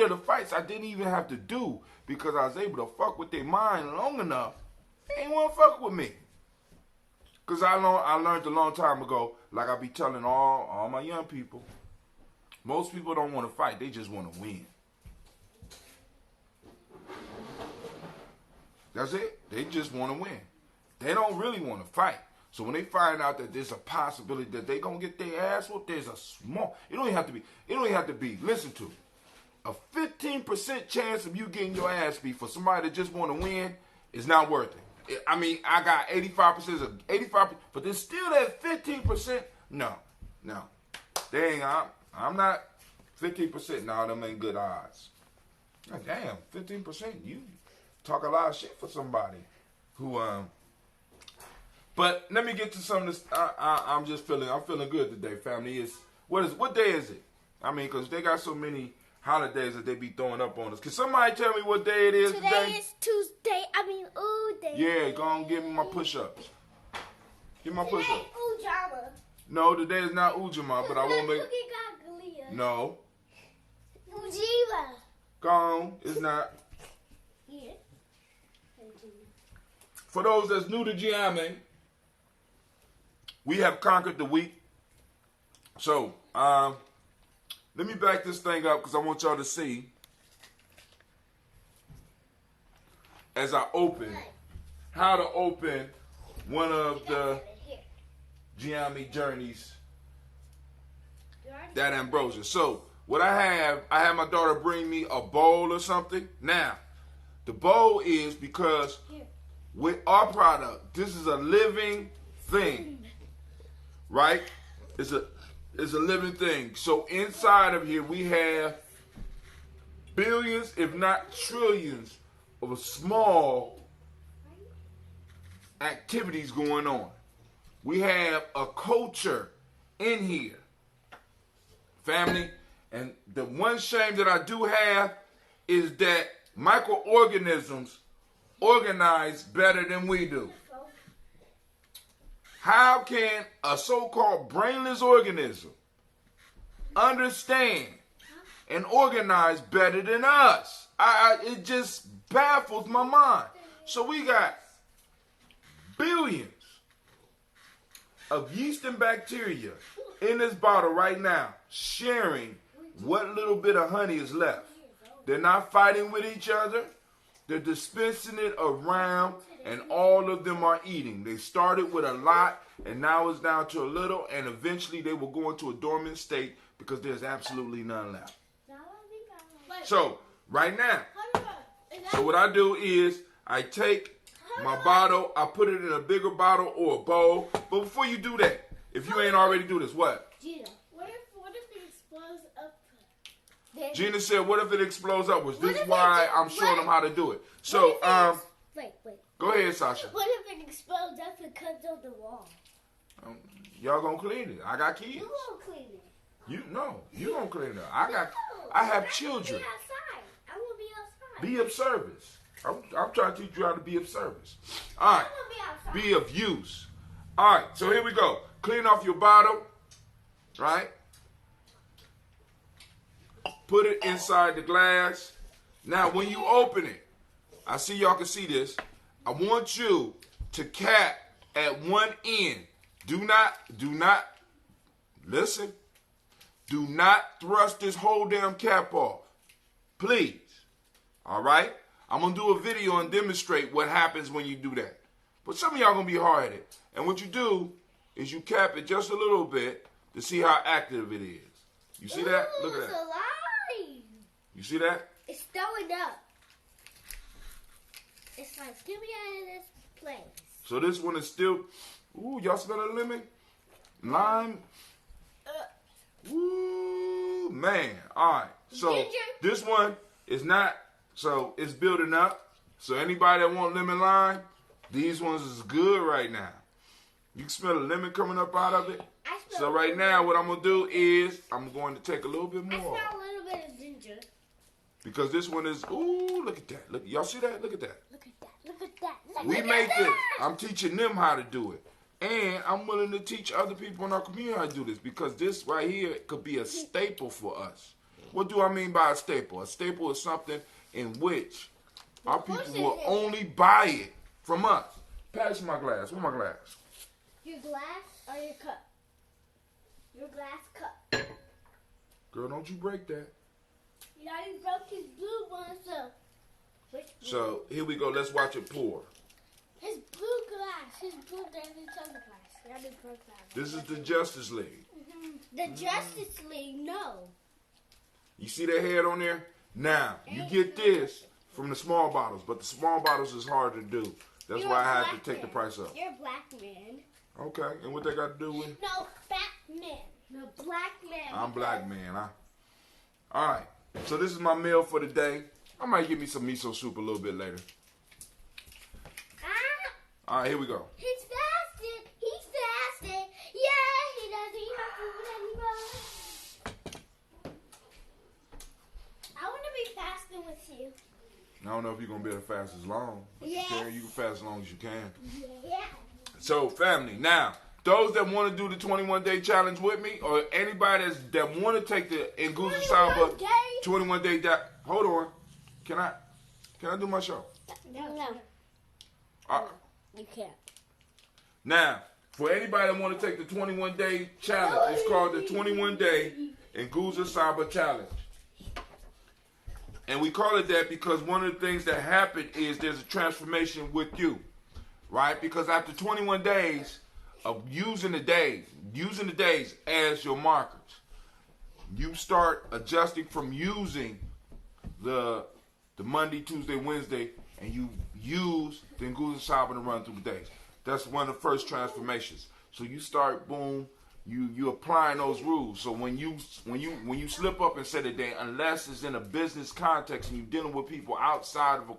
of the fights I didn't even have to do because I was able to fuck with their mind long enough. They ain't want to fuck with me. Because I learned a long time ago, like I be telling all my young people, most people don't want to fight. They just want to win. That's it. They just want to win. They don't really want to fight. So when they find out that there's a possibility that they gonna get their ass whooped, there's a small. It don't even have to be. Listen to it. A 15% chance of you getting your ass beat for somebody that just want to win is not worth it. I mean, I got 85% of 85, but there's still that 15%. No. They ain't. I'm not 15%. No, them ain't good odds. God damn, 15%. You talk a lot of shit for somebody who But let me get to some of this. I'm feeling good today, family. What day is it? I mean, because they got so many holidays that they be throwing up on us. Can somebody tell me what day it is today? Today is Tuesday. Day. Yeah, go on, give me my push-ups. Give me my push-ups. Ujama. No, today is not Ujama, but I won't make. No. Ujima. Go on, it's not. Yeah. For those that's new to Giame, we have conquered the week. So, let me back this thing up because I want y'all to see as I open how to open one of the Giame journeys, that ambrosia. So, what I have my daughter bring me a bowl or something. Now, the bowl is because with our product, this is a living thing, right? It's a living thing. So inside of here, we have billions, if not trillions, of small activities going on. We have a culture in here, family. And the one shame that I do have is that microorganisms organize better than we do. How can a so-called brainless organism understand and organize better than us? It just baffles my mind. So we got billions of yeast and bacteria in this bottle right now, sharing what little bit of honey is left. They're not fighting with each other. They're dispensing it around, and all of them are eating. They started with a lot, and now it's down to a little, and eventually they will go into a dormant state because there's absolutely none left. So, right now, so what I do is I take my bottle, I put it in a bigger bottle or a bowl. But before you do that, if you ain't already do this, what? Gina, what if it explodes up? Gina said, what if it explodes upwards? This is why I'm showing them how to do it. So, wait. Go ahead, Sasha. What if it explodes up and comes on the wall? Y'all gonna clean it. I got kids. You gonna clean it? You gonna clean it. I have children. Be outside. I will be outside. Be of service. I'm trying to teach you how to be of service. All right. I will be outside. Be of use. All right. So here we go. Clean off your bottle. Right. Put it inside the glass. Now, when you open it, I see y'all can see this. I want you to cap at one end. Do not listen, do not thrust this whole damn cap off. Please. All right? I'm going to do a video and demonstrate what happens when you do that. But some of y'all going to be hard-headed. And what you do is you cap it just a little bit to see how active it is. You see that? Look at It's that. alive. You see that? It's throwing up. It's like, get me out of this place. So this one is still, ooh, y'all smell the lemon? Lime? Ooh, man. All right. So Ginger. this one is not, so it's building up. So anybody that want lemon lime, these ones is good right now. You can smell the lemon coming up out of it. I smell So right now what I'm going to do is I'm going to take a little bit I more. smell a little bit of ginger. Because this one is, ooh, look at that. Look, y'all see that? Look at that. Look at that. Look at that. Look We at make that. this. I'm teaching them how to do it. And I'm willing to teach other people in our community how to do this because this right here could be a staple for us. What do I mean by a staple? A staple is something in which our people will only buy it from us. Pass my glass. Where's my glass? Your glass or your cup? Your glass cup. Girl, don't you break that. You already broke his blue one, so. Which blue? So here we go. Let's watch it pour. His blue glass. His blue glass and other glass. You already broke that one. This is the Justice League. The Justice League, no. You see that head on there? Now, you get this from the small bottles, but the small bottles is hard to do. That's You're why a I had black to take the man. price up. You're a black man. Okay, and what they got to do with? No, Batman. No, black man. I'm black man, huh? All right, so this is my meal for the day. I might give me some miso soup a little bit later. Ah, All right, here we go. he's fasting. He's fasting. Yeah, he doesn't eat my food anymore. I want to be fasting with you. I don't know if you're going to be able to fast as long. But Yes. you can fast as long as you can. Yeah. So, family, now, those that want to do the 21-day challenge with me, or anybody that want to take the Nguza Samba 21 day? 21-day hold on. Can I do my show? No. You can't. Now, for anybody that want to take the 21-day challenge, it's called the 21-day Nguza Samba Challenge. And we call it that because one of the things that happened is there's a transformation with you, right? Because after 21 days of using the days as your markers, you start adjusting from using the Monday, Tuesday, Wednesday, and you use the Nguza Saba to run through the days. That's one of the first transformations. So you start, boom, you applying those rules. So when you slip up and say the day, unless it's in a business context and you're dealing with people outside of our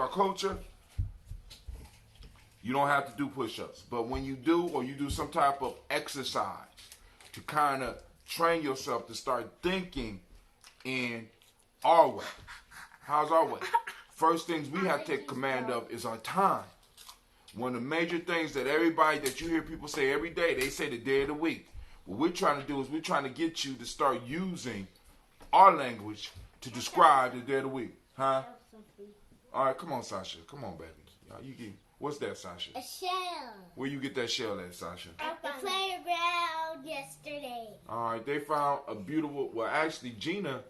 culture, you don't have to do push-ups. But when you do, or you do some type of exercise to kind of train yourself to start thinking in our way. How's our way? First things we have to take command of is our time. One of the major things that everybody that you hear people say every day, they say the day of the week. What we're trying to do is we're trying to get you to start using our language to describe the day of the week. Huh? All right, come on, Sasha. Come on, baby. What's that, Sasha? A shell. Where you get that shell at, Sasha? At the playground yesterday. All right, they found a beautiful, well, actually, Gina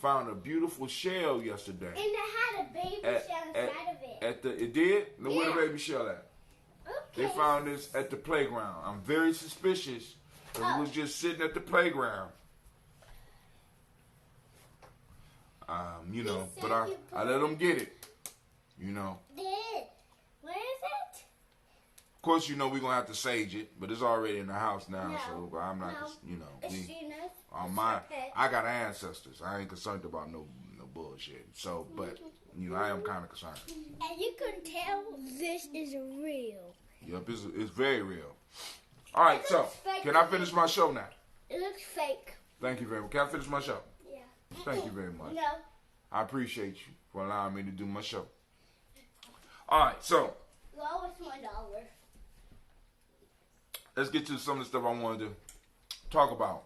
found a beautiful shell yesterday. And it had a baby shell inside of it. It did? Now, where the Yeah. baby shell at? Okay. They found this at the playground. I'm very suspicious that it was just sitting at the playground. But I let them get it. Where is it? Of course, we're going to have to sage it, but it's already in the house now, No. so I'm not, It's Gina's. I got ancestors. I ain't concerned about no bullshit. So, but, I am kind of concerned. And you can tell this is real. Yep, it's very real. All right, so, can I finish my show now? It looks fake. Thank you very much. Can I finish my show? Yeah. Thank you very much. No. I appreciate you for allowing me to do my show. All right, so Well, it's $1. let's get to some of the stuff I wanted to talk about.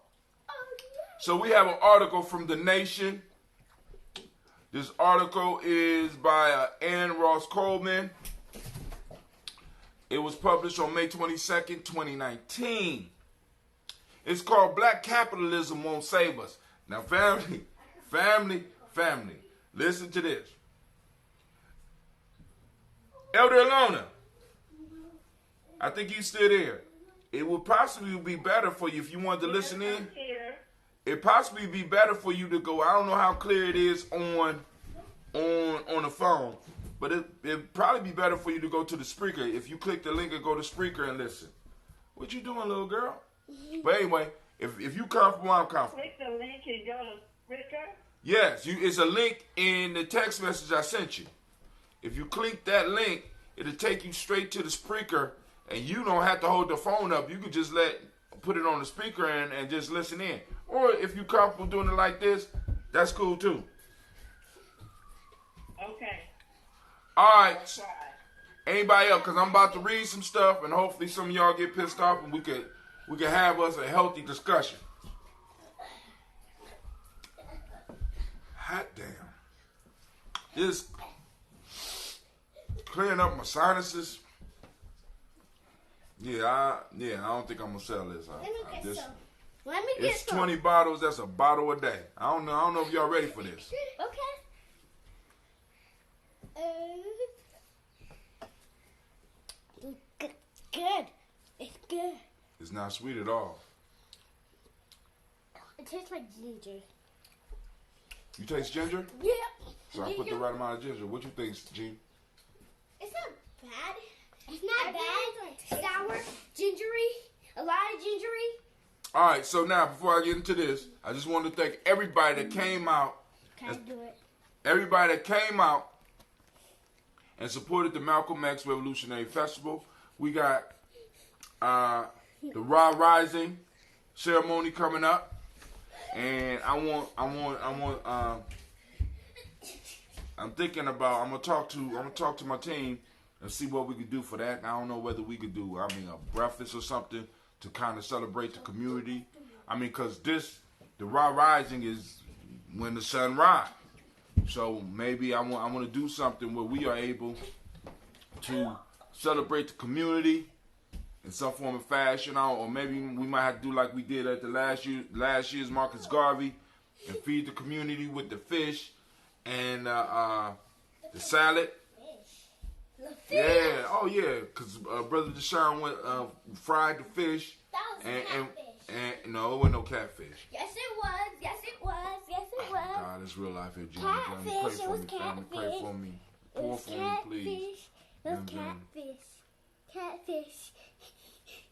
Oh, yeah. So we have an article from The Nation. This article is by Ann Ross Coleman. It was published on May 22nd, 2019. It's called Black Capitalism Won't Save Us. Now, family, listen to this. Elder Alona, I think you still there. It would possibly be better for you if you wanted to listen in. It possibly be better for you to go. I don't know how clear it is on the phone, but it'd probably be better for you to go to the speaker. If you click the link and go to speaker and listen. What you doing, little girl? But anyway, if you comfortable, I'm comfortable. Click the link and go to speaker. Yes, it's a link in the text message I sent you. If you click that link, it'll take you straight to the speaker, and you don't have to hold the phone up. You can just put it on the speaker and just listen in. Or if you're comfortable doing it like this, that's cool too. Okay. All right. Try. Anybody else? Because I'm about to read some stuff, and hopefully some of y'all get pissed off, and we could have us a healthy discussion. Hot damn. This clearing up my sinuses. Yeah, I don't think I'm gonna sell this. Let me get It's some. 20 bottles. That's a bottle a day. I don't know if y'all ready for this. Okay. Good. It's good. It's not sweet at all. It tastes like ginger. You taste ginger? Yeah. So I put the right amount of ginger. What you think, Gene? It's not bad. It's not bad. Sour, gingery, a lot of gingery. All right, so now before I get into this, I just want to thank everybody that came out. Can I do it? Everybody that came out and supported the Malcolm X Revolutionary Festival. We got the Raw Rising ceremony coming up, and I'm gonna talk to my team and see what we could do for that. I don't know whether we could do, a breakfast or something to kind of celebrate the community. Because the Raw Rising is when the sun rises. So maybe I want to do something where we are able to celebrate the community in some form of fashion, or maybe we might have to do like we did at the last year's Marcus Garvey and feed the community with the fish and the salad. Yeah, oh yeah, because Brother Deshaun went fried the fish. That was catfish. And no, it wasn't no catfish. Yes, it was. Yes, it was. Yes, it was. God, it's real life here, Jimmy. Catfish. Pray It for was me, family. Pray catfish. for me. It Pour was for me, please. catfish. It was catfish. Catfish.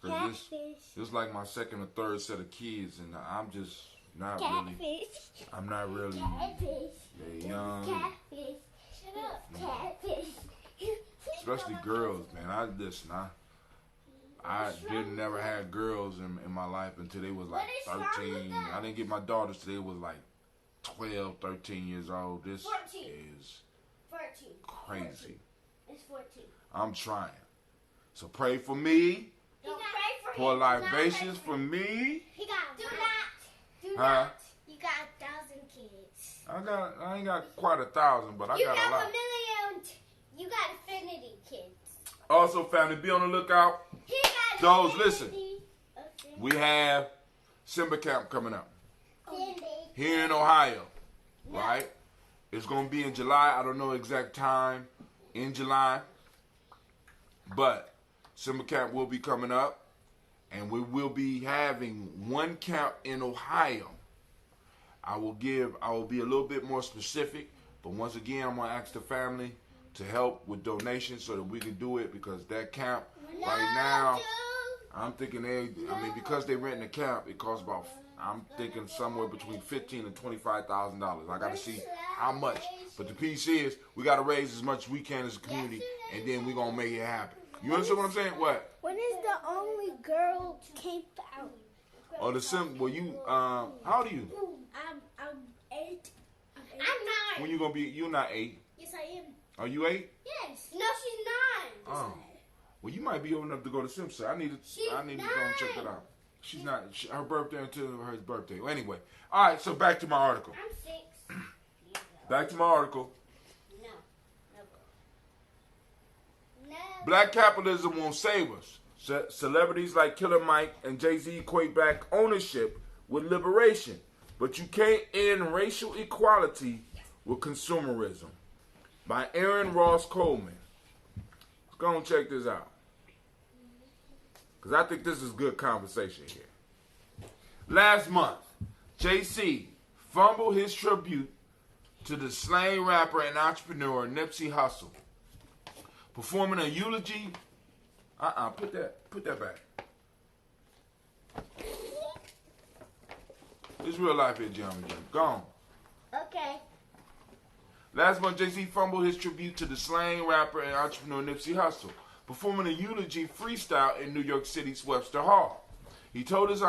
Because Catfish. this is like my second or third set of kids, and I'm just not really. Catfish. I'm not really. Catfish. They're young, Catfish. Shut up. Catfish. especially girls, man. I didn't never had girls in my life until they was like What is wrong with 13. that? I didn't get my daughters till they was like 12, 13 years old. This 14. is 14. crazy. It's 14. I'm trying. So pray for me. Don't pray for Pour him. libations for me. He got do not. Do Huh? not. You got 1,000 kids. I ain't got quite 1,000, but I You got a have lot. a million. You got infinity kids. Also, family, be on the lookout. He got Those, infinity. listen. We have Simba Camp coming up here in Ohio, right? It's going to be in July. I don't know exact time in July, but Simba Camp will be coming up, and we will be having one camp in Ohio. I will be a little bit more specific, but once again, I'm going to ask the family to help with donations so that we can do it, because that camp right now, I'm thinking because they rent in the camp, it costs about, I'm thinking somewhere between $15,000 and $25,000. I got to see how much. But the piece is, we got to raise as much as we can as a community, and then we're going to make it happen. You understand what I'm saying? What? When is the only girl camp out? Oh, well, you, how old are you? I'm 8. I'm 9. When you going to be, you're not 8. Yes, I am. Are you 8? Yes. No, she's 9. Oh. Well, you might be old enough to go to Simpson. I need to go and check that out. She's not, her birthday until her birthday. Well, anyway. All right, so back to my article. I'm 6. Back to my article. No. Black capitalism won't save us. Celebrities like Killer Mike and Jay-Z equate black ownership with liberation, but you can't end racial equality with consumerism. By Aaron Ross Coleman. Let's go and check this out, because I think this is good conversation here. Last month, Jay-Z fumbled his tribute to the slain rapper and entrepreneur Nipsey Hussle, performing a eulogy. Put that back. It's real life here, Jeremy. Go on. Okay. Last month, Jay-Z fumbled his tribute to the slain rapper and entrepreneur Nipsey Hussle, performing a eulogy freestyle in New York City's Webster Hall. He told his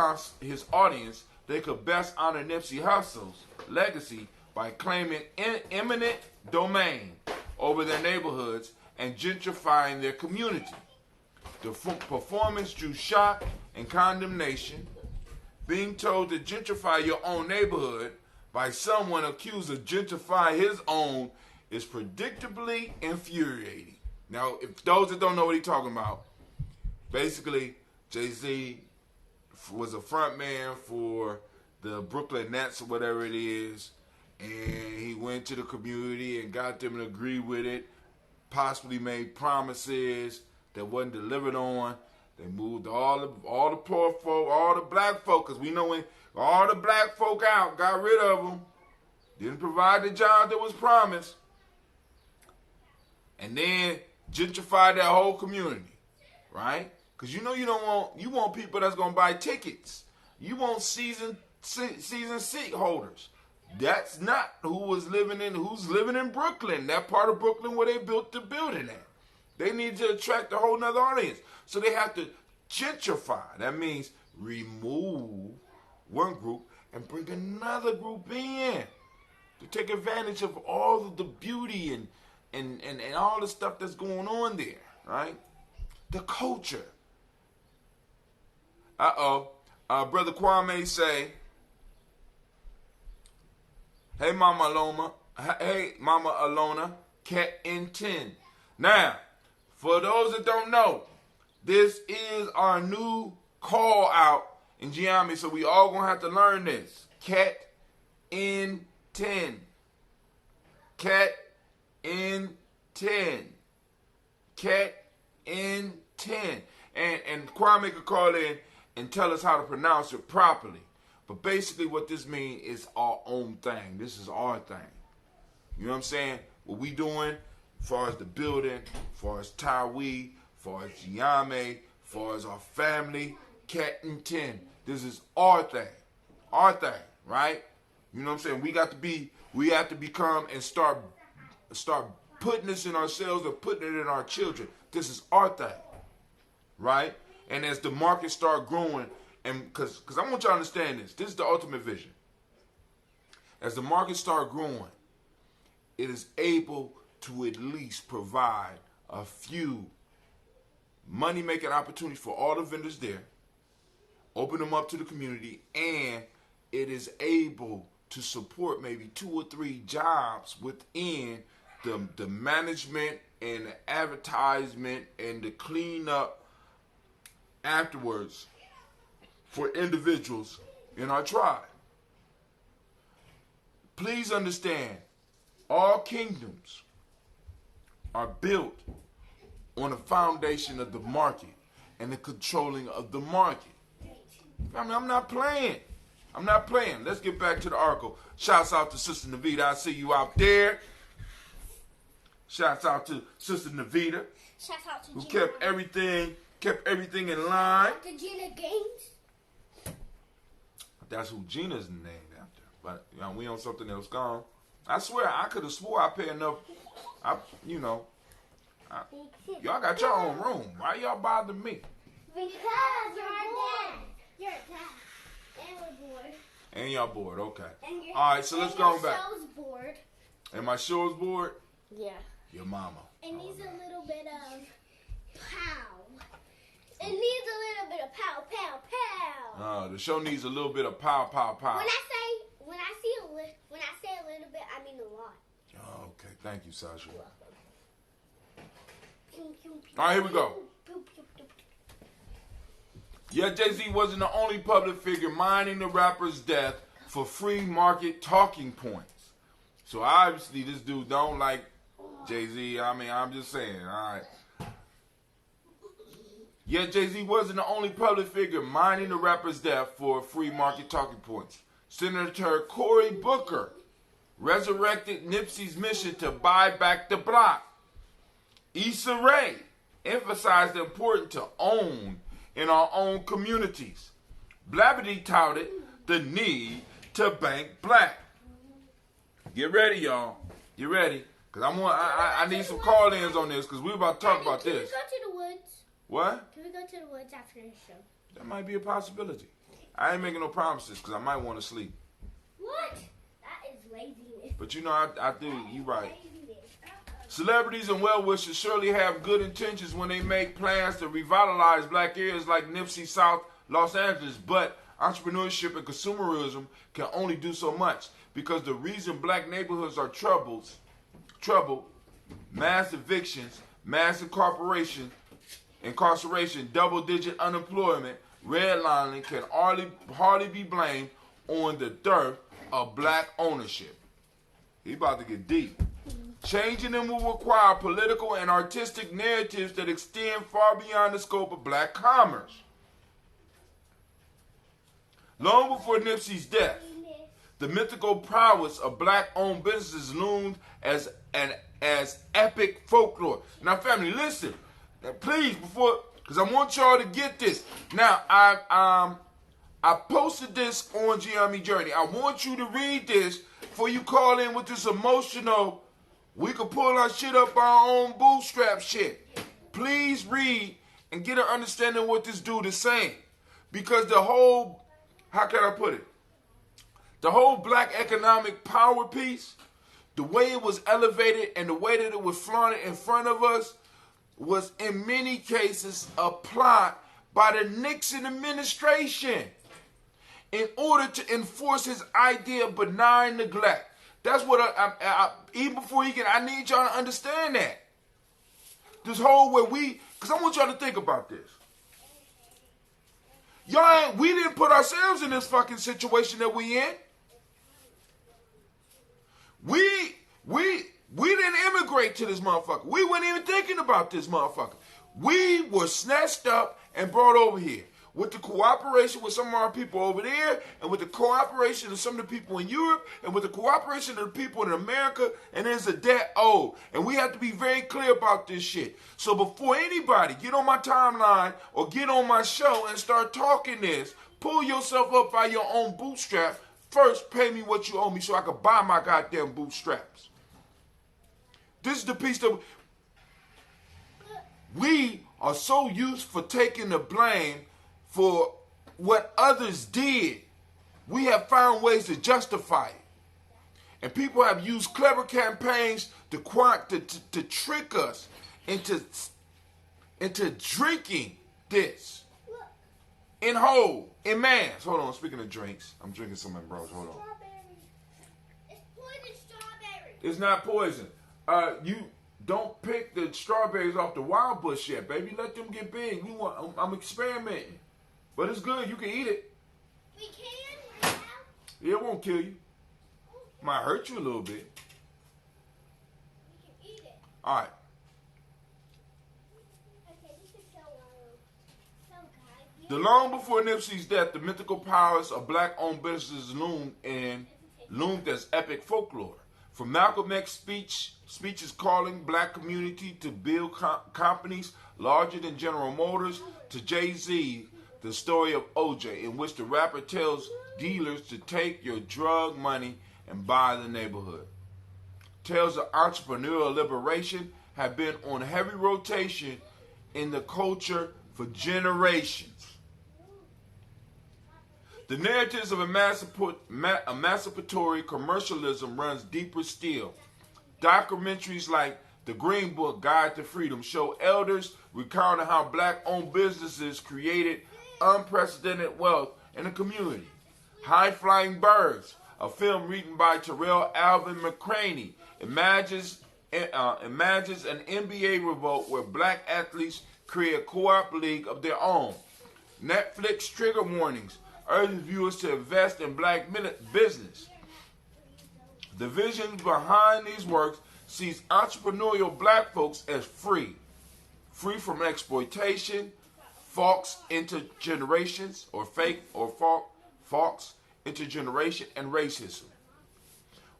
audience they could best honor Nipsey Hussle's legacy by claiming eminent domain over their neighborhoods and gentrifying their community. The performance drew shock and condemnation. Being told to gentrify your own neighborhood by someone accused of gentrifying his own is predictably infuriating. Now, if those that don't know what he's talking about, basically, Jay-Z was a front man for the Brooklyn Nets or whatever it is, and he went to the community and got them to agree with it, possibly made promises that wasn't delivered on. They moved all the poor folk, all the black folk, because we know when all the black folk out, got rid of them, didn't provide the job that was promised, and then gentrified that whole community, right? Because you know you want people that's gonna buy tickets. You want season seat holders. That's not who's living in Brooklyn, that part of Brooklyn where they built the building at. They need to attract a whole nother audience. So they have to gentrify. That means remove one group and bring another group in to take advantage of all of the beauty and all the stuff that's going on there, right? The culture. Brother Kwame say, hey Mama Alona, cat in 10. Now, for those that don't know, this is our new call out in Giami, so we all gonna have to learn this. Cat in 10. Cat in 10. Cat in 10. And Kwame could call in and tell us how to pronounce it properly. But basically what this means is our own thing. This is our thing. You know what I'm saying? What we doing as far as the building, as far as Tawi, as far as Giame, as far as our family, Cat and 10. This is our thing. Our thing, right? You know what I'm saying? We have to become and start putting this in ourselves and putting it in our children. This is our thing, right? And as the market start growing, and because I want you to understand this is the ultimate vision. As the market start growing, it is able to at least provide a few money-making opportunities for all the vendors there, open them up to the community, and it is able to support maybe 2 or 3 jobs within the management and the advertisement and the cleanup afterwards for individuals in our tribe. Please understand, all kingdoms are built on the foundation of the market and the controlling of the market. I mean, I'm not playing. Let's get back to the article. Shouts out to Sister Navita. I see you out there. Shouts out to Sister Navita. Shouts out to who Gina. kept everything in line. To Gina Gaines. That's who Gina's named after. But you know, we on something else. Gone. I swear, I could have swore I paid enough. Y'all got your own room. Why y'all bother me? Because you're bored. You're dad. And we're bored. And y'all bored, okay. And all right, so let's go back. Show's bored. And my show's bored? Yeah. Your mama. It needs a little bit of pow. It needs a little bit of pow, pow, pow. The show needs a little bit of pow, pow, pow. When I say a little bit, I mean a lot. Oh, okay. Thank you, Sasha. You're welcome. All right, here we go. Yet Jay-Z wasn't the only public figure mining the rapper's death for free market talking points. So obviously this dude don't like Jay-Z. I mean, I'm just saying, all right. Yet Jay-Z wasn't the only public figure mining the rapper's death for free market talking points. Senator Cory Booker resurrected Nipsey's mission to buy back the block. Issa Rae emphasized the importance to own in our own communities. Blabbity touted the need to bank black. Get ready, y'all. Get ready. Because I need some call-ins on this because we're about to talk about this. Can we go to the woods? What? Can we go to the woods after this show? That might be a possibility. I ain't making no promises because I might want to sleep. What? That is laziness. But you know, I do. You right. Celebrities and well-wishers surely have good intentions when they make plans to revitalize black areas like Nipsey South Los Angeles, but entrepreneurship and consumerism can only do so much because the reason black neighborhoods are troubled, mass evictions, mass incarceration, double-digit unemployment, redlining can hardly be blamed on the dearth of black ownership. He about to get deep. Changing them will require political and artistic narratives that extend far beyond the scope of black commerce. Long before Nipsey's death, the mythical prowess of black-owned businesses loomed as epic folklore. Now, family, listen. Now, please, because I want y'all to get this. Now, I posted this on Gianni Journey. I want you to read this before you call in with this emotional, we can pull our shit up our own bootstrap shit. Please read and get an understanding of what this dude is saying. Because the whole, how can I put it? The whole black economic power piece, the way it was elevated and the way that it was flaunted in front of us was in many cases a plot by the Nixon administration in order to enforce his idea of benign neglect. That's what even before he can, I need y'all to understand that. This whole way because I want y'all to think about this. We didn't put ourselves in this fucking situation that we in. We didn't immigrate to this motherfucker. We weren't even thinking about this motherfucker. We were snatched up and brought over here with the cooperation with some of our people over there, and with the cooperation of some of the people in Europe, and with the cooperation of the people in America, and there's a debt owed. And we have to be very clear about this shit. So before anybody get on my timeline or get on my show and start talking this, pull yourself up by your own bootstrap. First, pay me what you owe me so I can buy my goddamn bootstraps. This is the piece that we are so used for taking the blame for what others did. We have found ways to justify it. And people have used clever campaigns to trick us into drinking this. In mass. Hold on, speaking of drinks, I'm drinking some Ambrosia. Hold on. It's poison strawberry. It's not poison. You don't pick the strawberries off the wild bush yet, baby. Let them get big. I'm experimenting. But it's good. You can eat it. We can? Yeah, it won't kill you. Might hurt you a little bit. We can eat it. All right. Okay, this is so wild. So guys. The long before Nipsey's death, the mythical powers of black-owned businesses loomed as epic folklore. From Malcolm X's speeches calling black community to build companies larger than General Motors, to Jay-Z, the story of OJ, in which the rapper tells dealers to take your drug money and buy the neighborhood. Tales of entrepreneurial liberation have been on heavy rotation in the culture for generations. The narratives of emancipatory commercialism runs deeper still. Documentaries like The Green Book Guide to Freedom show elders recounting how black-owned businesses created unprecedented wealth in the community. High Flying Birds, a film written by Terrell Alvin McCraney, imagines an NBA revolt where black athletes create a co-op league of their own. Netflix trigger warnings urges viewers to invest in black business. The vision behind these works sees entrepreneurial black folks as free from exploitation, false intergenerations, false intergeneration, and racism.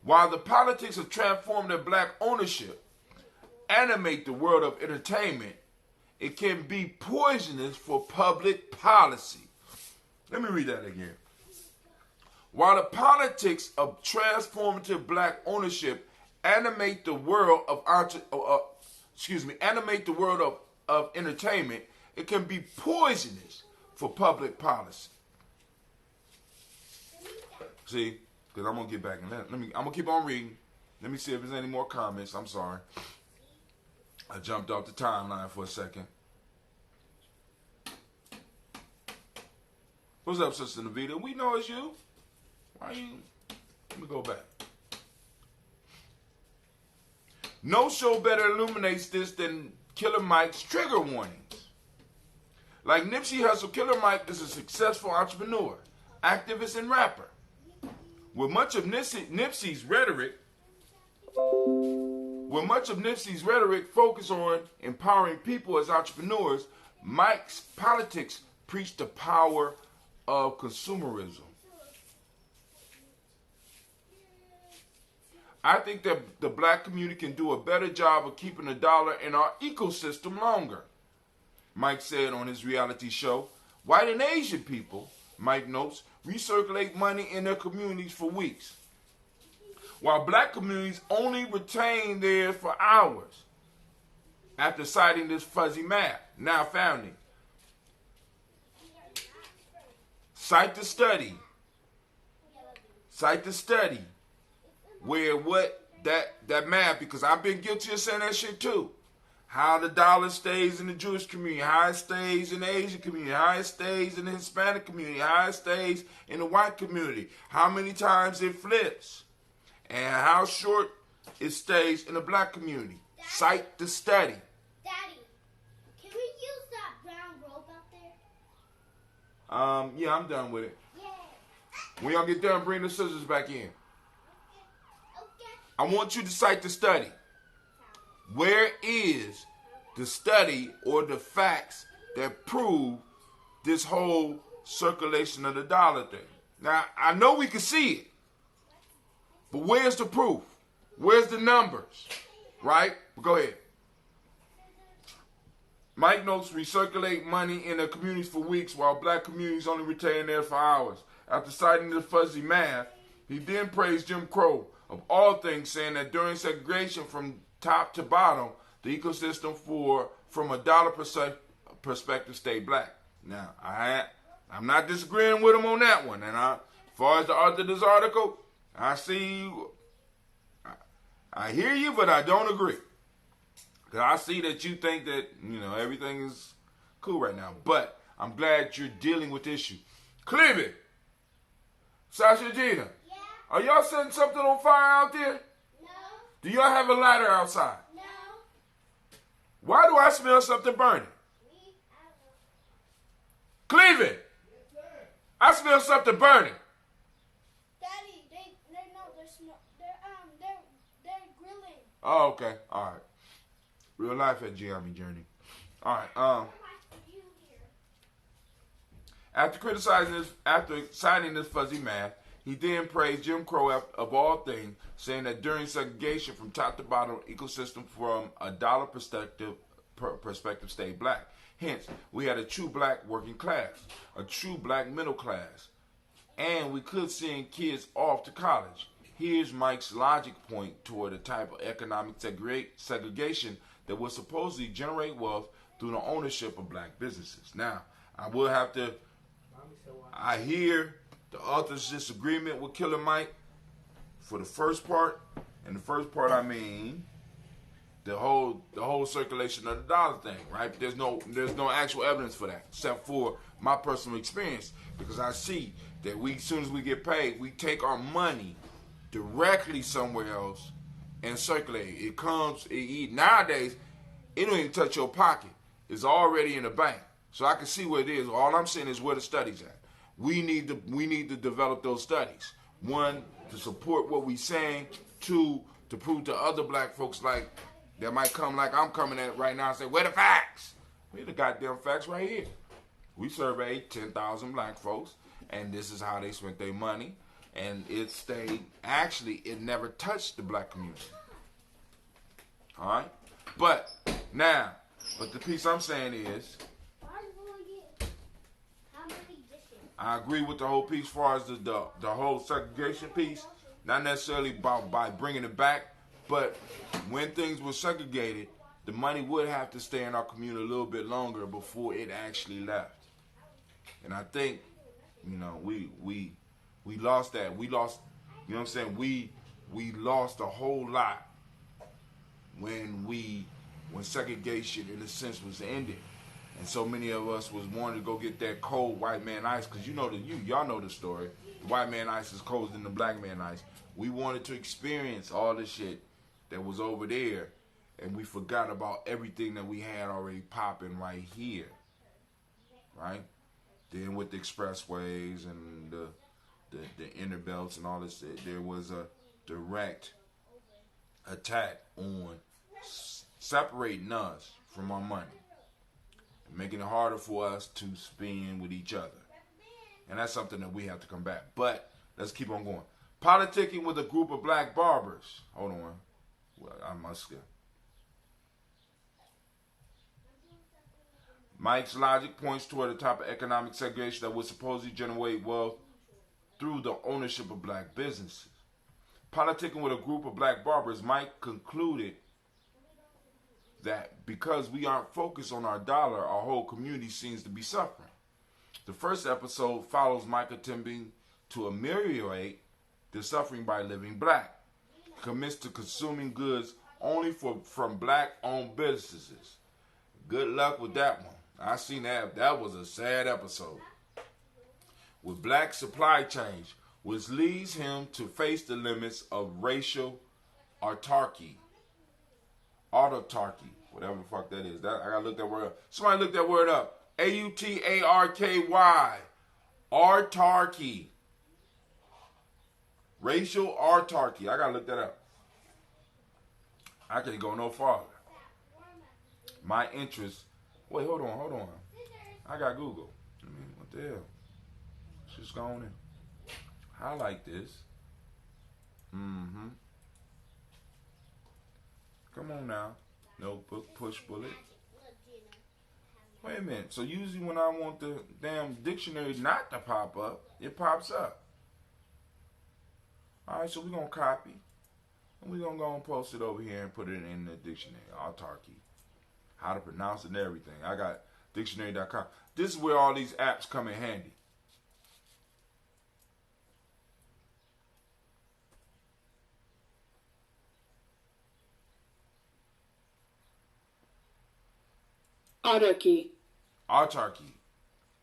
While the politics of transformative black ownership animate the world of entertainment, it can be poisonous for public policy. Let me read that again. While the politics of transformative black ownership animate the world of entertainment, it can be poisonous for public policy. See, because I'm gonna get back in that. I'm gonna keep on reading. Let me see if there's any more comments. I'm sorry, I jumped off the timeline for a second. What's up, Sister Navita? We know it's you. Why you? Let me go back. No show better illuminates this than Killer Mike's trigger warnings. Like Nipsey Hussle, Killer Mike is a successful entrepreneur, activist, and rapper. With much of Nipsey's rhetoric focused on empowering people as entrepreneurs, Mike's politics preach the power of consumerism. I think that the black community can do a better job of keeping the dollar in our ecosystem longer, Mike said on his reality show. White and Asian people, Mike notes, recirculate money in their communities for weeks, while black communities only retain theirs for hours. After citing this fuzzy math, now founding, cite the study where what that math, because I've been guilty of saying that shit too. How the dollar stays in the Jewish community, how it stays in the Asian community, how it stays in the Hispanic community, how it stays in the white community, how many times it flips, and how short it stays in the black community. Daddy, cite the study. Daddy, can we use that brown rope out there? Yeah, I'm done with it. Yeah. When y'all get done, bring the scissors back in. Okay. I want you to cite the study. Where is the study or the facts that prove this whole circulation of the dollar thing? Now, I know we can see it, but where's the proof? Where's the numbers? Right? Go ahead. Mike notes recirculate money in their communities for weeks while black communities only retain theirs for hours. After citing the fuzzy math, he then praised Jim Crow, of all things, saying that during segregation from top to bottom, the ecosystem from a dollar perspective stayed black. Now, I'm not disagreeing with him on that one. And as far as the author of this article, I hear you, but I don't agree. Because I see that you think that, everything is cool right now. But I'm glad you're dealing with the issue. Cleveland, Sasha Gina, Yeah. are y'all setting something on fire out there? No. Do y'all have a lighter outside? No. Why do I smell something burning? Cleveland, I smell something burning. Daddy, they're grilling. Oh, okay. All right. Real life at Gianni Journey. All right. After citing this fuzzy math, he then praised Jim Crow of all things, saying that during segregation from top to bottom, ecosystem from a dollar perspective stayed black. Hence, we had a true black working class, a true black middle class, and we could send kids off to college. Here's Mike's logic point toward a type of economic segregation that will supposedly generate wealth through the ownership of black businesses. Now, I hear the author's disagreement with Killer Mike for the first part, and the first part I mean the whole circulation of the dollar thing, right? There's no actual evidence for that, except for my personal experience, because I see that as soon as we get paid, we take our money directly somewhere else and circulate. Nowadays, it don't even touch your pocket. It's already in the bank. So I can see where it is. All I'm saying is where the studies at. We need to develop those studies. One, to support what we saying. Two, to prove to other black folks like that might come like I'm coming at right now and say, where the facts? We the goddamn facts right here. We surveyed 10,000 black folks, and this is how they spent their money. And it stayed, actually, it never touched the black community. All right? But the piece I'm saying is, I agree with the whole piece as far as the whole segregation piece. Not necessarily by bringing it back, but when things were segregated, the money would have to stay in our community a little bit longer before it actually left. And I think, you know, we lost that. We lost, you know what I'm saying? We lost a whole lot when segregation in a sense was ended. And so many of us was wanting to go get that cold white man ice, because y'all know the story. The white man ice is colder than the black man ice. We wanted to experience all the shit that was over there, and we forgot about everything that we had already popping right here. Right? Then with the expressways and the inner belts and all this, there was a direct attack on separating us from our money, making it harder for us to spend with each other. And that's something that we have to combat. But let's keep on going. Politicking with a group of black barbers. Hold on. Well, I must skip. Mike's logic points toward a type of economic segregation that would supposedly generate wealth through the ownership of black businesses. Politicking with a group of black barbers, Mike concluded that because we aren't focused on our dollar, our whole community seems to be suffering. The first episode follows Mike attempting to ameliorate the suffering by living black. He commits to consuming goods only from black-owned businesses. Good luck with that one. I seen that. That was a sad episode. With black supply chains, which leads him to face the limits of racial autarky. Autarky. Whatever the fuck that is. I gotta look that word up. Somebody look that word up. Autarky. Autarky. Racial autarky. I gotta look that up. I can't go no farther. My interest. Wait, hold on. I got Google. I mean, what the hell? Just go on in. Highlight this. Come on now. Notebook, push bullet. Wait a minute. So usually when I want the damn dictionary not to pop up, it pops up. Alright, so we're going to copy. And we're going to go and post it over here and put it in the dictionary. Autarky. How to pronounce it and everything. I got dictionary.com. This is where all these apps come in handy. Autarky. Autarky.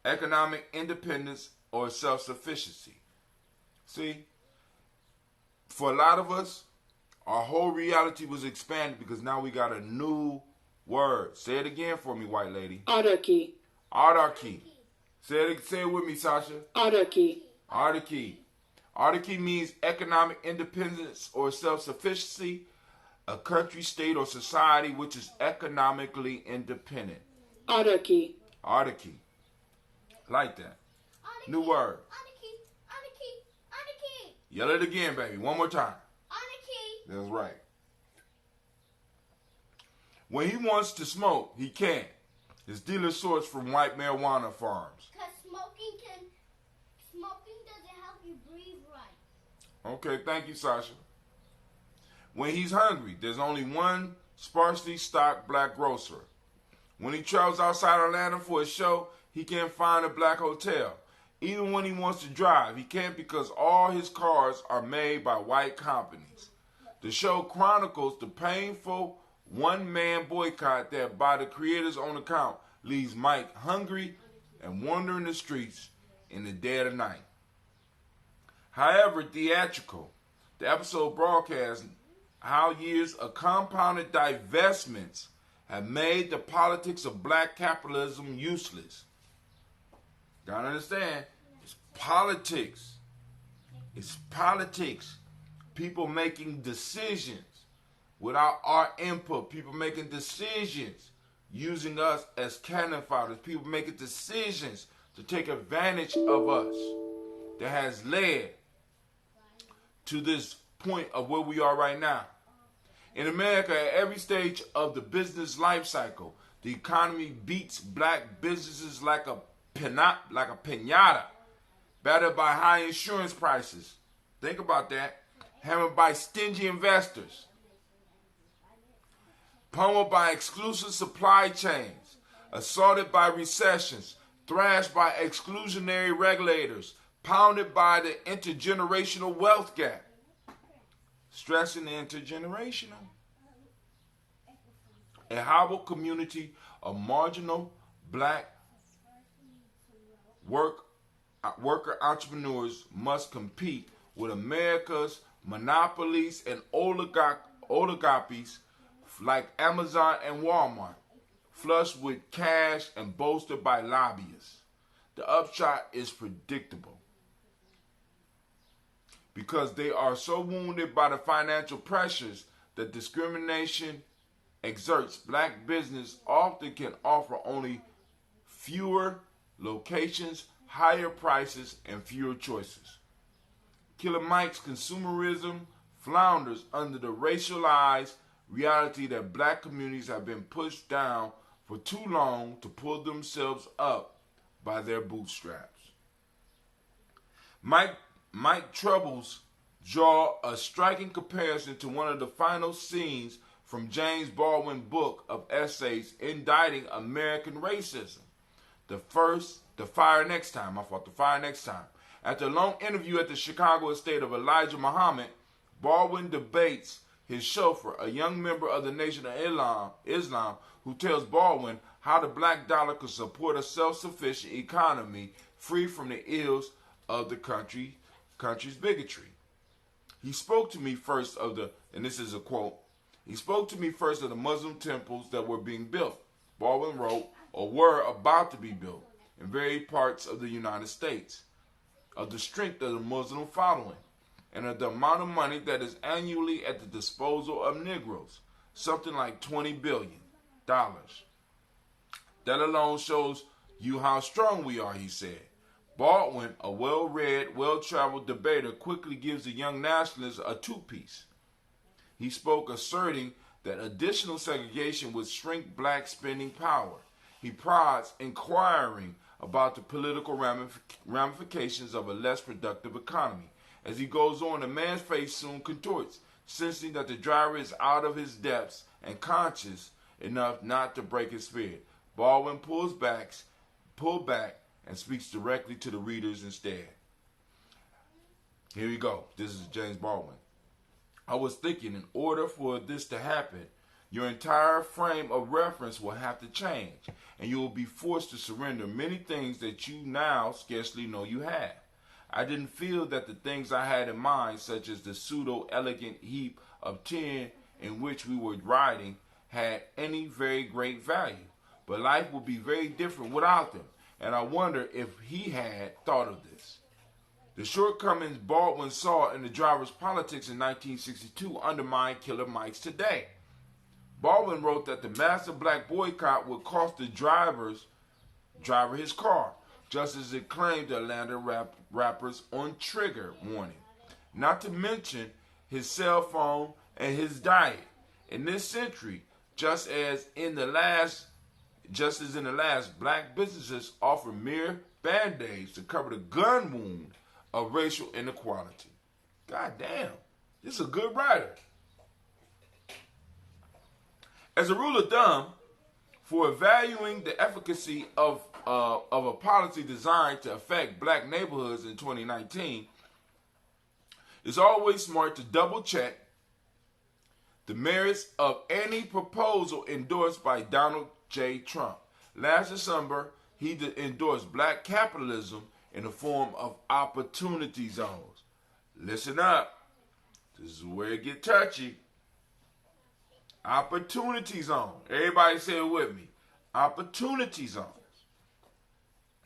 Economic independence or self-sufficiency. See? For a lot of us, our whole reality was expanded because now we got a new word. Say it again for me, white lady. Autarky. Autarky. Say it with me, Sasha. Autarky. Autarky. Autarky means economic independence or self-sufficiency, a country, state, or society which is economically independent. Autarky. Autarky. Like that. New word. Yell it again, baby. One more time. That's right. When he wants to smoke, he can't. His dealer sourced from white marijuana farms. Because smoking doesn't help you breathe right. Okay, thank you, Sasha. When he's hungry, there's only one sparsely stocked black grocer. When he travels outside Atlanta for a show, he can't find a black hotel. Even when he wants to drive, he can't because all his cars are made by white companies. The show chronicles the painful one-man boycott that, by the creator's own account, leaves Mike hungry and wandering the streets in the dead of night. However theatrical, the episode broadcasts how years of compounded divestments have made the politics of black capitalism useless. Gotta understand, it's politics. It's politics. People making decisions without our input. People making decisions using us as cannon fodder. People making decisions to take advantage of us. That has led to this point of where we are right now. In America, at every stage of the business life cycle, the economy beats black businesses like a piñata, battered by high insurance prices. Think about that. Hammered by stingy investors. Pummeled by exclusive supply chains. Assaulted by recessions. Thrashed by exclusionary regulators. Pounded by the intergenerational wealth gap. Stressing the intergenerational. A hobbled community of marginal black worker entrepreneurs must compete with America's monopolies and oligarchies like Amazon and Walmart, flushed with cash and bolstered by lobbyists. The upshot is predictable. Because they are so wounded by the financial pressures that discrimination exerts, black business often can offer only fewer locations, higher prices, and fewer choices. Killer Mike's consumerism flounders under the racialized reality that black communities have been pushed down for too long to pull themselves up by their bootstraps. Mike Troubles draw a striking comparison to one of the final scenes from James Baldwin's book of essays indicting American racism. The Fire Next Time. After a long interview at the Chicago estate of Elijah Muhammad, Baldwin debates his chauffeur, a young member of the Nation of Islam, who tells Baldwin how the black dollar could support a self-sufficient economy free from the ills of the country's bigotry. He spoke to me first of the, and this is a quote, he spoke to me first of the Muslim temples that were being built, Baldwin wrote, or were about to be built in various parts of the United States, of the strength of the Muslim following, and of the amount of money that is annually at the disposal of Negroes, something like $20 billion. That alone shows you how strong we are, he said. Baldwin, a well-read, well-traveled debater, quickly gives the young nationalist a two-piece. He spoke asserting that additional segregation would shrink black spending power. He prods inquiring about the political ramifications of a less productive economy. As he goes on, the man's face soon contorts, sensing that the driver is out of his depths and conscious enough not to break his spirit. Baldwin pulled back, and speaks directly to the readers instead. Here we go. This is James Baldwin. I was thinking, in order for this to happen, your entire frame of reference will have to change, and you will be forced to surrender many things that you now scarcely know you have. I didn't feel that the things I had in mind, such as the pseudo-elegant heap of tin in which we were riding, had any very great value. But life would be very different without them, and I wonder if he had thought of this. The shortcomings Baldwin saw in the driver's politics in 1962 undermine Killer Mike's today. Baldwin wrote that the massive black boycott would cost the driver his car, just as it claimed the Atlanta rappers on trigger warning. Not to mention his cell phone and his diet. In this century, just as in the last, black businesses offer mere band-aids to cover the gun wound of racial inequality. God damn, this is a good writer. As a rule of thumb, for evaluating the efficacy of a policy designed to affect black neighborhoods in 2019, it's always smart to double-check the merits of any proposal endorsed by Donald J. Trump. Last December, he endorsed black capitalism in the form of opportunity zones. Listen up. This is where it gets touchy. Opportunity zone. Everybody say it with me. Opportunity zone.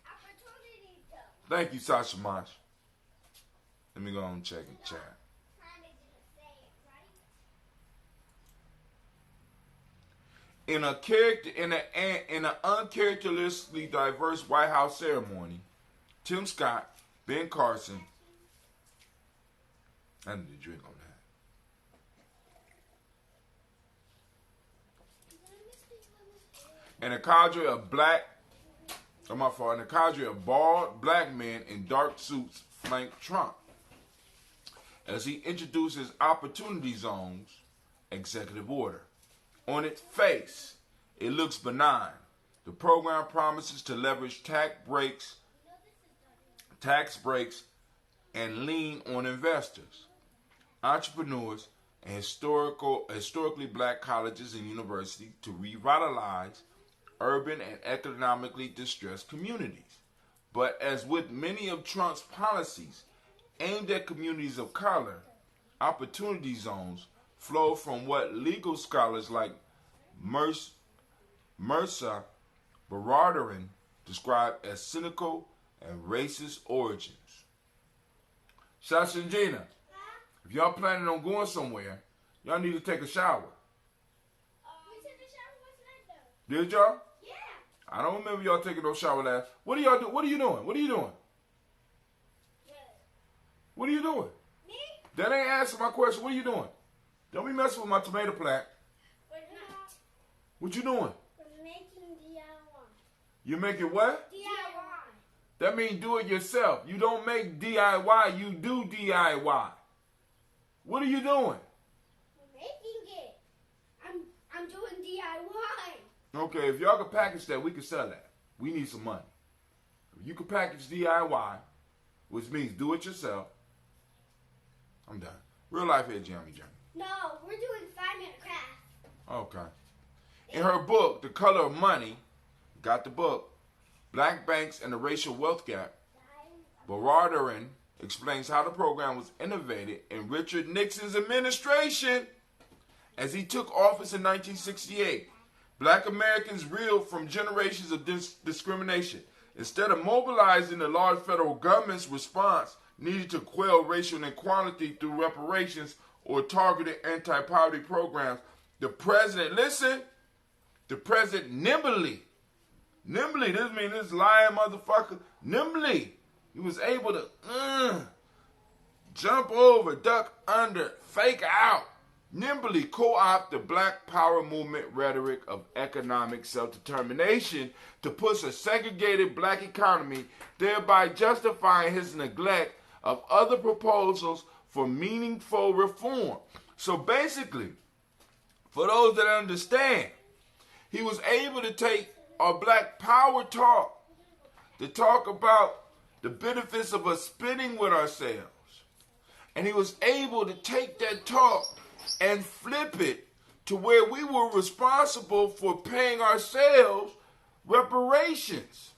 Opportunity zone. Thank you, Sasha Marsh. Let me go and check and chat. Time is gonna say it, right? In an uncharacteristically diverse White House ceremony, Tim Scott, Ben Carson, I need to drink on that. And a cadre of bald black men in dark suits flanked Trump as he introduces opportunity zones executive order. On its face, it looks benign. The program promises to leverage tax breaks, and lean on investors, entrepreneurs, and historically black colleges and universities to revitalize urban and economically distressed communities. But as with many of Trump's policies aimed at communities of color, opportunity zones flow from what legal scholars like Mercer Baradaran describe as cynical and racist origins. Sasha and Gina, if y'all planning on going somewhere, y'all need to take a shower. We took a shower last night, though. Did y'all? Yeah. I don't remember y'all taking no shower last. What do y'all do? What are you doing? What are you doing? What are you doing? Me? That ain't answering my question. What are you doing? Don't be messing with my tomato plant. We're not. What you doing? We're making DIY. You making what? DIY. That means do it yourself. You don't make DIY, you do DIY. What are you doing? We're making it. I'm doing DIY. Okay, if y'all can package that, we can sell that. We need some money. If you can package DIY, which means do it yourself, I'm done. Real life here, Jamie. No, we're doing 5-minute craft. Okay. In her book, The Color of Money, got the book, Black Banks and the Racial Wealth Gap, Baradaran explains how the program was innovated in Richard Nixon's administration as he took office in 1968. Black Americans reeled from generations of discrimination. Instead of mobilizing the large federal government's response needed to quell racial inequality through reparations or targeted anti-poverty programs, the president nimbly, this means this lying motherfucker, nimbly, he was able to jump over, duck under, fake out, nimbly co-opt the Black Power movement rhetoric of economic self-determination to push a segregated black economy, thereby justifying his neglect of other proposals for meaningful reform. So basically, for those that understand, he was able to take our Black Power talk to talk about the benefits of us spending with ourselves. And he was able to take that talk and flip it to where we were responsible for paying ourselves reparations.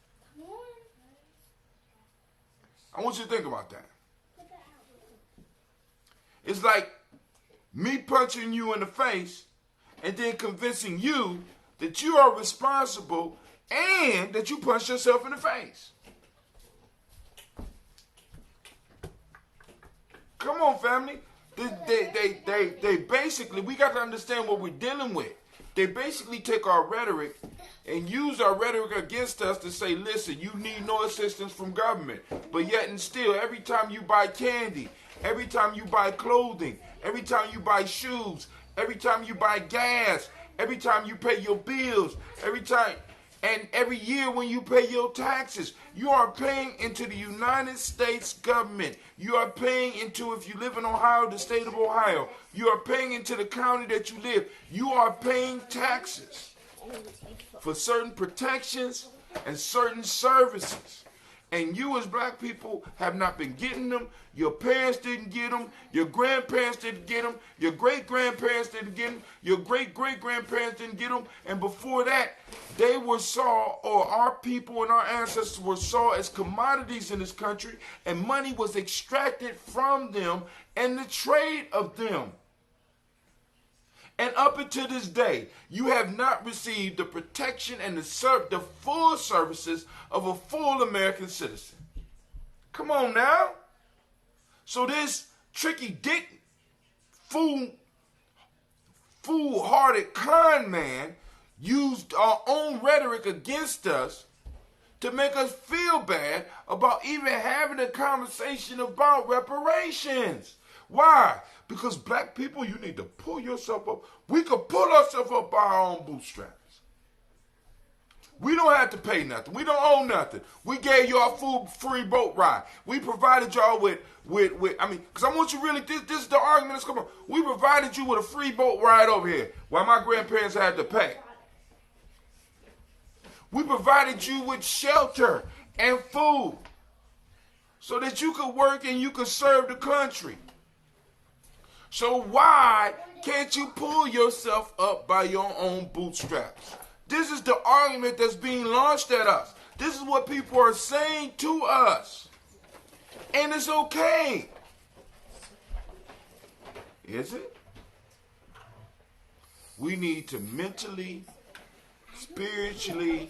I want you to think about that. It's like me punching you in the face and then convincing you that you are responsible and that you punched yourself in the face. Come on, family. They basically, we got to understand what we're dealing with. They basically take our rhetoric and use our rhetoric against us to say, listen, you need no assistance from government. But yet and still, every time you buy candy, every time you buy clothing, every time you buy shoes, every time you buy gas, every time you pay your bills, every year when you pay your taxes, you are paying into the United States government. You are paying into, if you live in Ohio, the state of Ohio. You are paying into the county that you live. You are paying taxes for certain protections and certain services. And you as black people have not been getting them. Your parents didn't get them. Your grandparents didn't get them. Your great-grandparents didn't get them. Your great-great-grandparents didn't get them. And before that, they were saw, or our people and our ancestors were saw as commodities in this country, and money was extracted from them and the trade of them. And up until this day, you have not received the protection and the full services of a full American citizen. Come on now. So this tricky dick, fool-hearted con man used our own rhetoric against us to make us feel bad about even having a conversation about reparations. Why? Because black people, you need to pull yourself up. We could pull ourselves up by our own bootstraps. We don't have to pay nothing. We don't owe nothing. We gave you a full free boat ride. We provided y'all with because I want you really, this is the argument that's coming. We provided you with a free boat ride over here while my grandparents had to pay. We provided you with shelter and food so that you could work and you could serve the country. So why can't you pull yourself up by your own bootstraps? This is the argument that's being launched at us. This is what people are saying to us. And it's okay. Is it? We need to mentally, spiritually,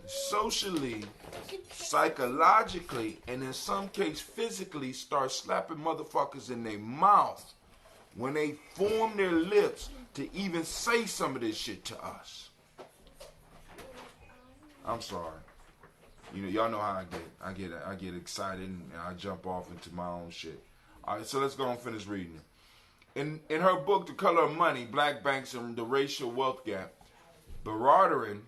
socially, psychologically, and in some case physically start slapping motherfuckers in their mouth when they form their lips to even say some of this shit to us. I'm sorry. You know, y'all know how I get. I get excited and I jump off into my own shit. All right, so let's go and finish reading it. In her book, The Color of Money, Black Banks and the Racial Wealth Gap, Baradarian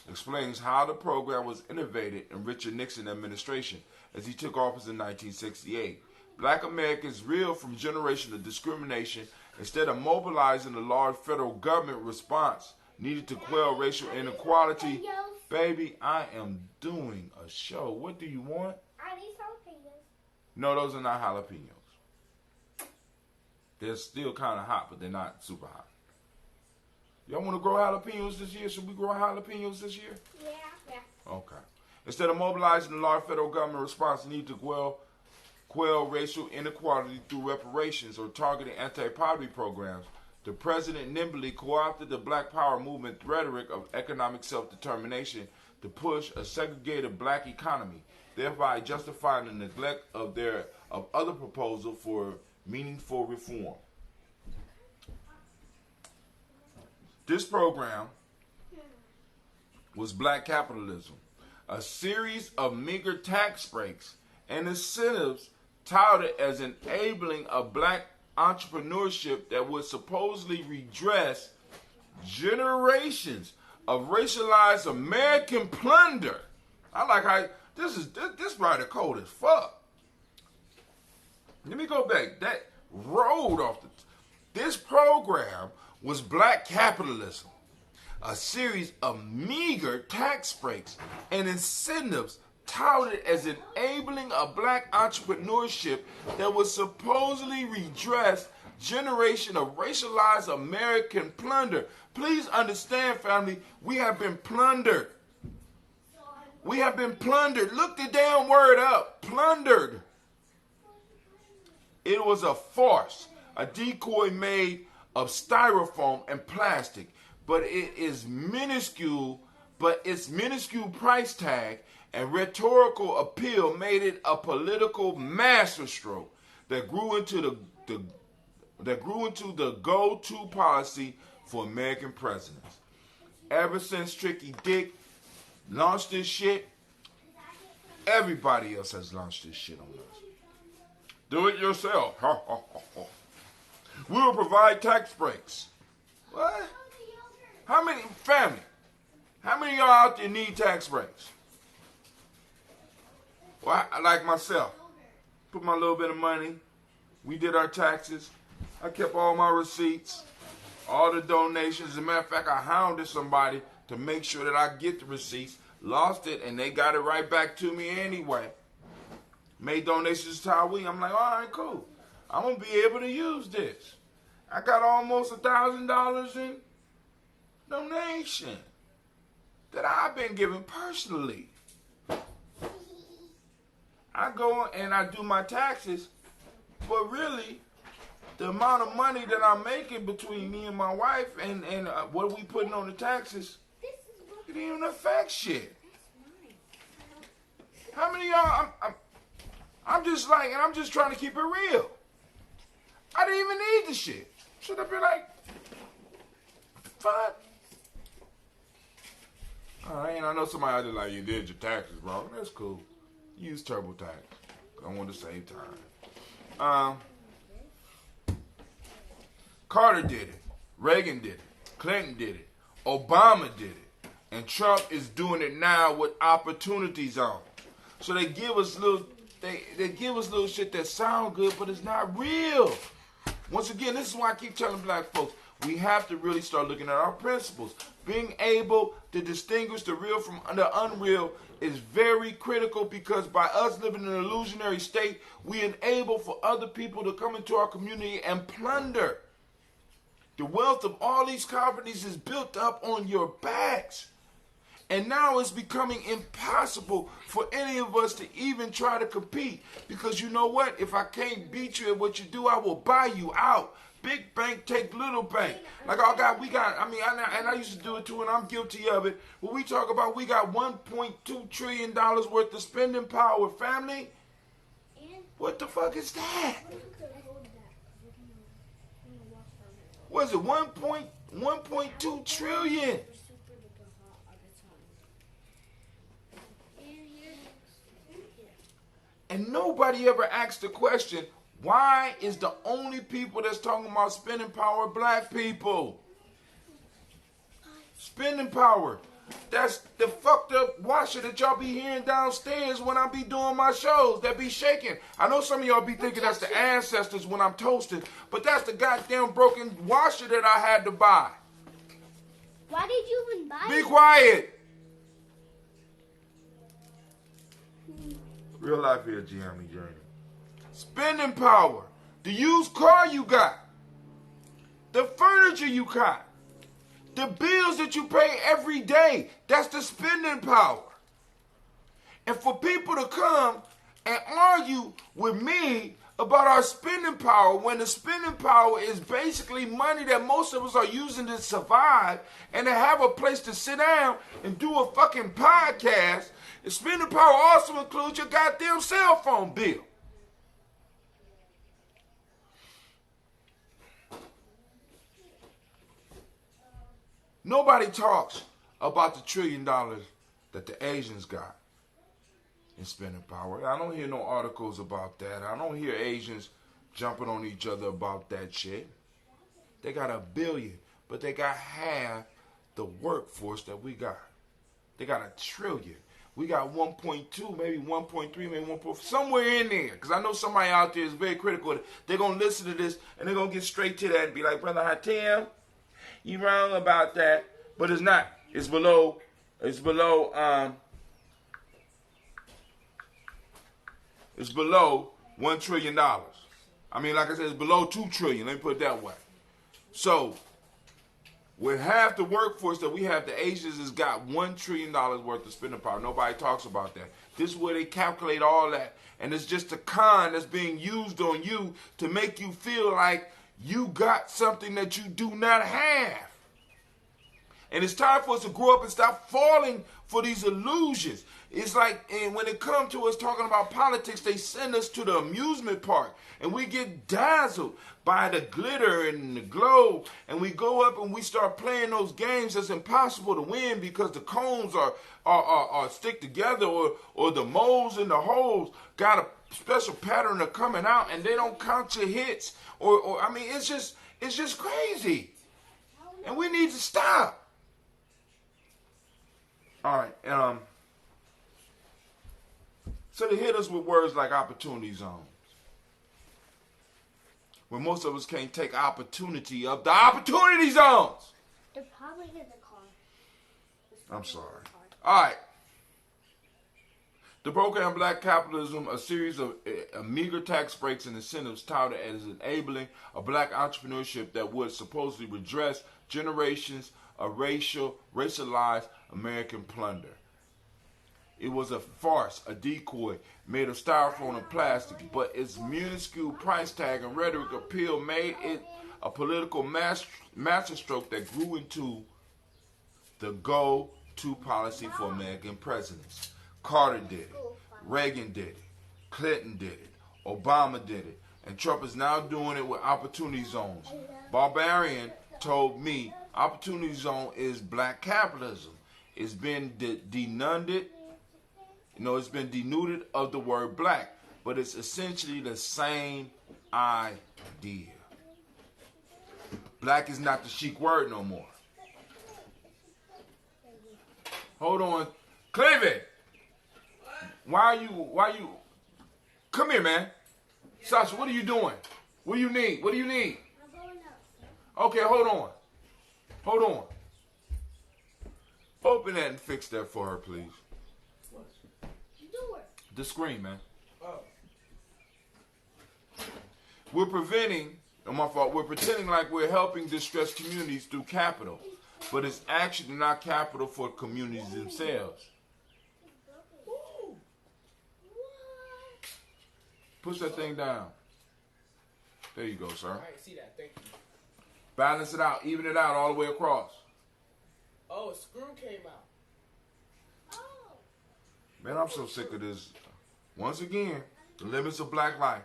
explains how the program was innovated in Richard Nixon's administration as he took office in 1968. Black Americans reeled from generations of discrimination. Instead of mobilizing the large federal government response needed to quell racial inequality. Baby, I am doing a show. What do you want? I need jalapenos. No, those are not jalapenos. They're still kind of hot, but they're not super hot. Y'all want to grow jalapenos this year? Should we grow jalapenos this year? Yeah. Okay. Instead of mobilizing the large federal government response needed to quell racial inequality through reparations or targeting anti-poverty programs, the president nimbly co-opted the Black Power movement rhetoric of economic self-determination to push a segregated black economy, thereby justifying the neglect of other proposals for meaningful reform. This program was black capitalism, a series of meager tax breaks and incentives touted as enabling a black entrepreneurship that would supposedly redress generations of racialized American plunder. I like how this writer cold as fuck. Let me go back. That rolled off this program was black capitalism, a series of meager tax breaks and incentives touted as enabling a black entrepreneurship that would supposedly redress generation of racialized American plunder. Please understand, family, we have been plundered. We have been plundered. Look the damn word up. Plundered. It was a farce, a decoy made of styrofoam and plastic, but its minuscule price tag and rhetorical appeal made it a political masterstroke that grew into the go-to policy for American presidents. Ever since Tricky Dick launched this shit, everybody else has launched this shit on us. Do it yourself. We will provide tax breaks. What? How many of y'all out there need tax breaks? Well, I like myself. Put my little bit of money. We did our taxes. I kept all my receipts, all the donations. As a matter of fact, I hounded somebody to make sure that I get the receipts. Lost it, and they got it right back to me anyway. Made donations to Tawi. I'm like, all right, cool. I'm going to be able to use this. I got almost $1,000 in donation that I've been given personally. I go and I do my taxes, but really, the amount of money that I'm making between me and my wife and what we putting on the taxes, it didn't even affect shit. How many of y'all, I'm just like, and I'm just trying to keep it real. I didn't even need the shit. Should I be like, fuck? Alright, I know somebody out there like, you did your taxes wrong. That's cool. Use TurboTax. I want to save time. Carter did it. Reagan did it. Clinton did it. Obama did it. And Trump is doing it now with opportunity zone. So they give us little they give us little shit that sound good, but it's not real. Once again, this is why I keep telling black folks, we have to really start looking at our principles. Being able to distinguish the real from the unreal is very critical, because by us living in an illusionary state, we enable for other people to come into our community and plunder. The wealth of all these companies is built up on your backs. And now it's becoming impossible for any of us to even try to compete. Because you know what? If I can't beat you at what you do, I will buy you out. Big bank take little bank. Like I used to do it too, and I'm guilty of it. When we talk about we got $1.2 trillion worth of spending power, family, what the fuck is that? What is it, 1.2 trillion? And nobody ever asked the question, why is the only people that's talking about spending power black people? Spending power. That's the fucked up washer that y'all be hearing downstairs when I be doing my shows that be shaking. I know some of y'all be thinking that's the Ancestors when I'm toasting, but that's the goddamn broken washer that I had to buy. Why did you even buy it? Be quiet. Real life here, Gianni Journey. Spending power. The used car you got. The furniture you got. The bills that you pay every day. That's the spending power. And for people to come and argue with me about our spending power when the spending power is basically money that most of us are using to survive and to have a place to sit down and do a fucking podcast. The spending power also includes your goddamn cell phone bill. Nobody talks about the $1 trillion that the Asians got in spending power. I don't hear no articles about that. I don't hear Asians jumping on each other about that shit. They got $1 billion, but they got half the workforce that we got. They got $1 trillion. We got 1.2, maybe 1.3, maybe 1.4, somewhere in there. Because I know somebody out there is very critical of it. They're going to listen to this and they're going to get straight to that and be like, Brother Hatem, you wrong about that. But it's not. It's below $1 trillion. I mean, like I said, it's below $2 trillion. Let me put it that way. So, with half the workforce that we have, the Asians has got $1 trillion worth of spending power. Nobody talks about that. This is where they calculate all that. And it's just a con that's being used on you to make you feel like you got something that you do not have. And it's time for us to grow up and stop falling for these illusions. It's like, and when it comes to us talking about politics, they send us to the amusement park. And we get dazzled by the glitter and the glow. And we go up and we start playing those games that's impossible to win because the cones are stick together, or the moles and the holes got a special pattern of coming out and they don't count your hits. Or I mean, it's just crazy. And we need to stop. All right. So they hit us with words like opportunity zones. When most of us can't take opportunity of the opportunity zones. They're probably in the car. I'm sorry. All right. The program Black Capitalism, a series of meager tax breaks and incentives touted as enabling a black entrepreneurship that would supposedly redress generations of racialized American plunder. It was a farce, a decoy made of styrofoam and plastic, but its minuscule price tag and rhetoric appeal made it a political masterstroke that grew into the go-to policy for American presidents. Carter did it. Reagan did it. Clinton did it. Obama did it. And Trump is now doing it with opportunity zones. Barbarian told me opportunity zone is black capitalism. It's been denuded. It's been denuded of the word black, but it's essentially the same idea. Black is not the chic word no more. Hold on. Cleveland! Why you? Come here, man. Sasha, what are you doing? What do you need? What do you need? I'm going up. Okay, hold on. Hold on. Open that and fix that for her, please. Door. The screen, man. Oh. We're pretending like we're helping distressed communities through capital, but it's actually not capital for communities themselves. Push that thing down. There you go, sir. I didn't see that. Thank you. Balance it out. Even it out all the way across. Oh, a screw came out. Man, I'm so sick of this. Once again, the limits of black life.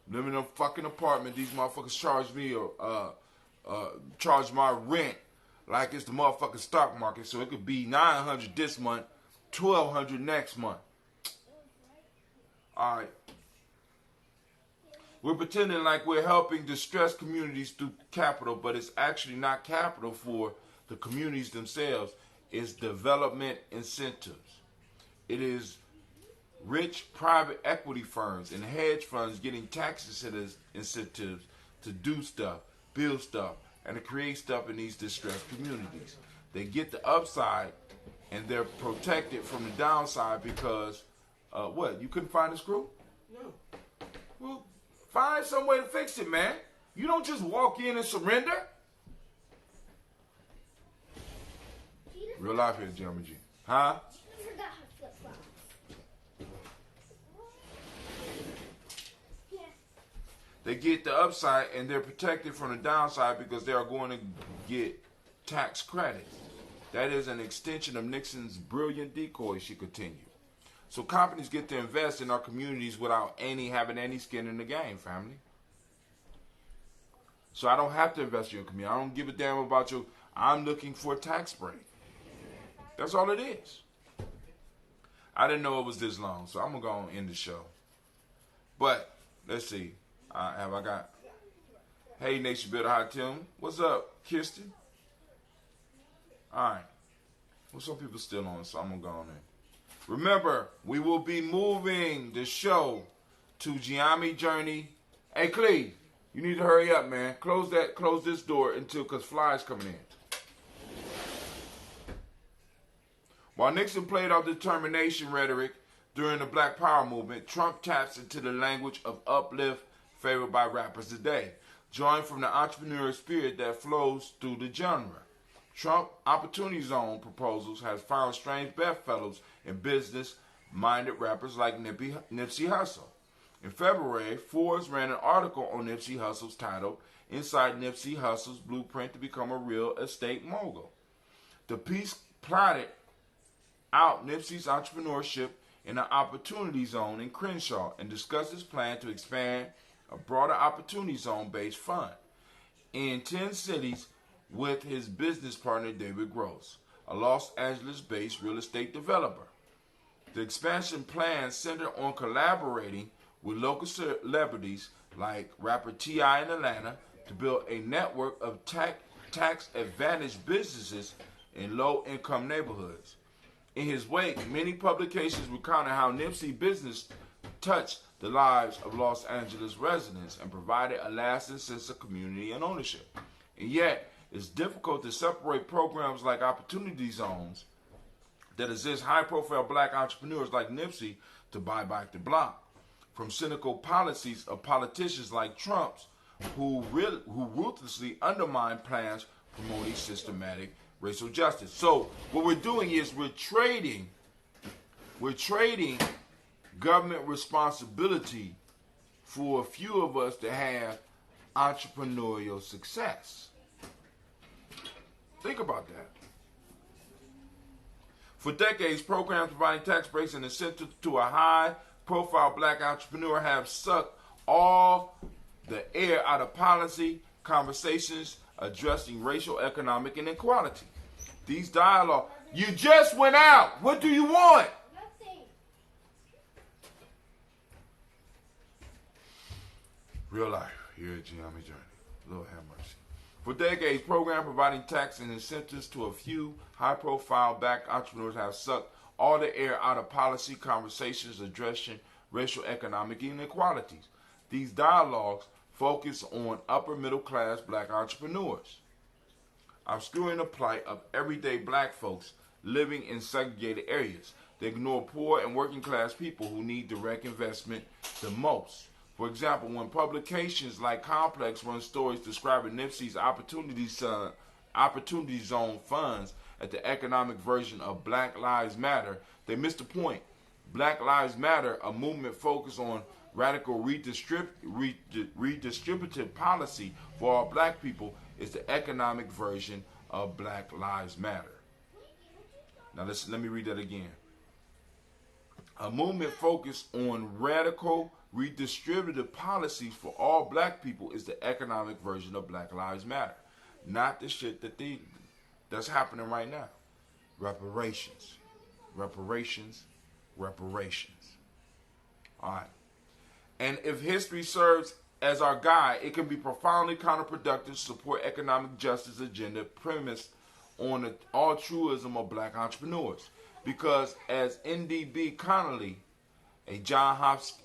Living in a fucking apartment, these motherfuckers charge me charge my rent like it's the motherfucking stock market. So it could be $900 this month, $1,200 next month. All right. We're pretending like we're helping distressed communities through capital, but it's actually not capital for the communities themselves. It's development incentives. It is rich private equity firms and hedge funds getting tax incentives to do stuff, build stuff, and to create stuff in these distressed communities. They get the upside, and they're protected from the downside because, what, you couldn't find a screw? No. Well, find some way to fix it, man. You don't just walk in and surrender. Real life here, Jeremy G. Huh? I forgot her flip-flops. Yeah. They get the upside and they're protected from the downside because they are going to get tax credits. That is an extension of Nixon's brilliant decoy, she continued. So companies get to invest in our communities without having any skin in the game, family. So I don't have to invest in your community. I don't give a damn about you. I'm looking for a tax break. That's all it is. I didn't know it was this long, so I'm going to go and end the show. But, let's see. Have I got... Hey, Nation Builder, hi, Tim. What's up, Kirsten? All right. Well, some people still on, so I'm going to go on in. Remember, we will be moving the show to Giami Journey. Hey, Cleve, you need to hurry up, man. Close this door because Fly's coming in. While Nixon played off determination rhetoric during the Black Power movement, Trump taps into the language of uplift favored by rappers today, drawing from the entrepreneurial spirit that flows through the genre. Trump Opportunity Zone proposals has found strange bedfellows in business-minded rappers like Nipsey Hussle. In February, Forbes ran an article on Nipsey Hussle's titled, Inside Nipsey Hussle's Blueprint to Become a Real Estate Mogul. The piece plotted out Nipsey's entrepreneurship in an opportunity zone in Crenshaw and discussed his plan to expand a broader opportunity zone-based fund in 10 cities with his business partner David Gross, a Los Angeles-based real estate developer. The expansion plan centered on collaborating with local celebrities like rapper T.I. in Atlanta to build a network of tax-advantaged businesses in low-income neighborhoods. In his wake, many publications recounted how Nipsey business touched the lives of Los Angeles residents and provided a lasting sense of community and ownership. And yet, it's difficult to separate programs like Opportunity Zones that assist high-profile black entrepreneurs like Nipsey to buy back the block from cynical policies of politicians like Trump's who ruthlessly undermine plans promoting systematic racial justice. So what we're doing is we're trading We're trading government responsibility for a few of us to have entrepreneurial success. Think about that. For decades, programs providing tax breaks and incentives to a high-profile black entrepreneur have sucked all the air out of policy conversations addressing racial, economic, inequality. These dialogue. You just went out. What do you want? Real life here at Gianni Journey. Lord have mercy. For decades, programs providing tax and incentives to a few high-profile black entrepreneurs have sucked all the air out of policy conversations addressing racial, economic inequalities. These dialogues focus on upper-middle-class black entrepreneurs, obscuring the plight of everyday black folks living in segregated areas. They ignore poor and working-class people who need direct investment the most. For example, when publications like Complex run stories describing Nipsey's Opportunity Zone funds as the economic version of Black Lives Matter, they miss the point. Black Lives Matter, a movement focused on radical redistributive policy for all black people, is the economic version of Black Lives Matter. Now let me read that again. A movement focused on radical redistributive policies for all black people is the economic version of Black Lives Matter. Not the shit that's happening right now. Reparations. Reparations. Reparations. All right. And if history serves as our guide, it can be profoundly counterproductive to support economic justice agenda premised on the altruism of black entrepreneurs. Because as N.D.B. Connolly, a John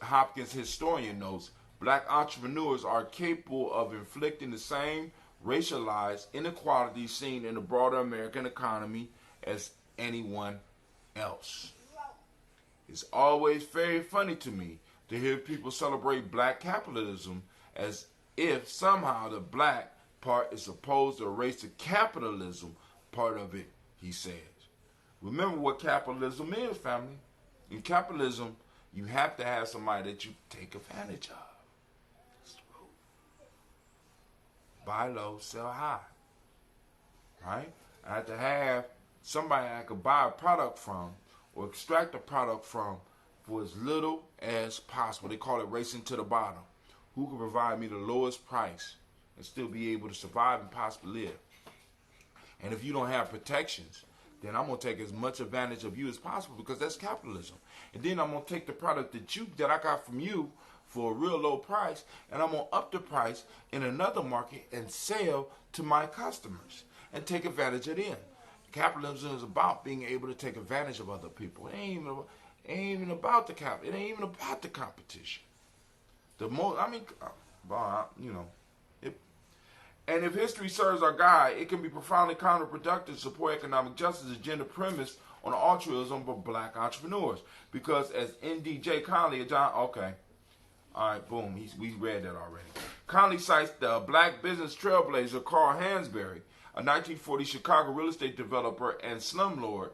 Hopkins historian, notes, black entrepreneurs are capable of inflicting the same racialized inequalities seen in the broader American economy as anyone else. It's always very funny to me to hear people celebrate black capitalism as if somehow the black part is supposed to erase the capitalism part of it, he says. Remember what capitalism is, family. In capitalism, you have to have somebody that you take advantage of. Buy low, sell high. Right? I have to have somebody I could buy a product from or extract a product from for as little as possible. They call it racing to the bottom. Who can provide me the lowest price and still be able to survive and possibly live? And if you don't have protections, then I'm going to take as much advantage of you as possible because that's capitalism. And then I'm going to take the product that I got from you for a real low price, and I'm going to up the price in another market and sell to my customers and take advantage of them. Capitalism is about being able to take advantage of other people. It ain't even about the it ain't even about the competition. And if history serves our guide, it can be profoundly counterproductive to support economic justice agenda premised on the altruism of black entrepreneurs. Because as N.D.J. Connolly, all right, boom, we read that already. Connolly cites the black business trailblazer Carl Hansberry, a 1940 Chicago real estate developer and slumlord.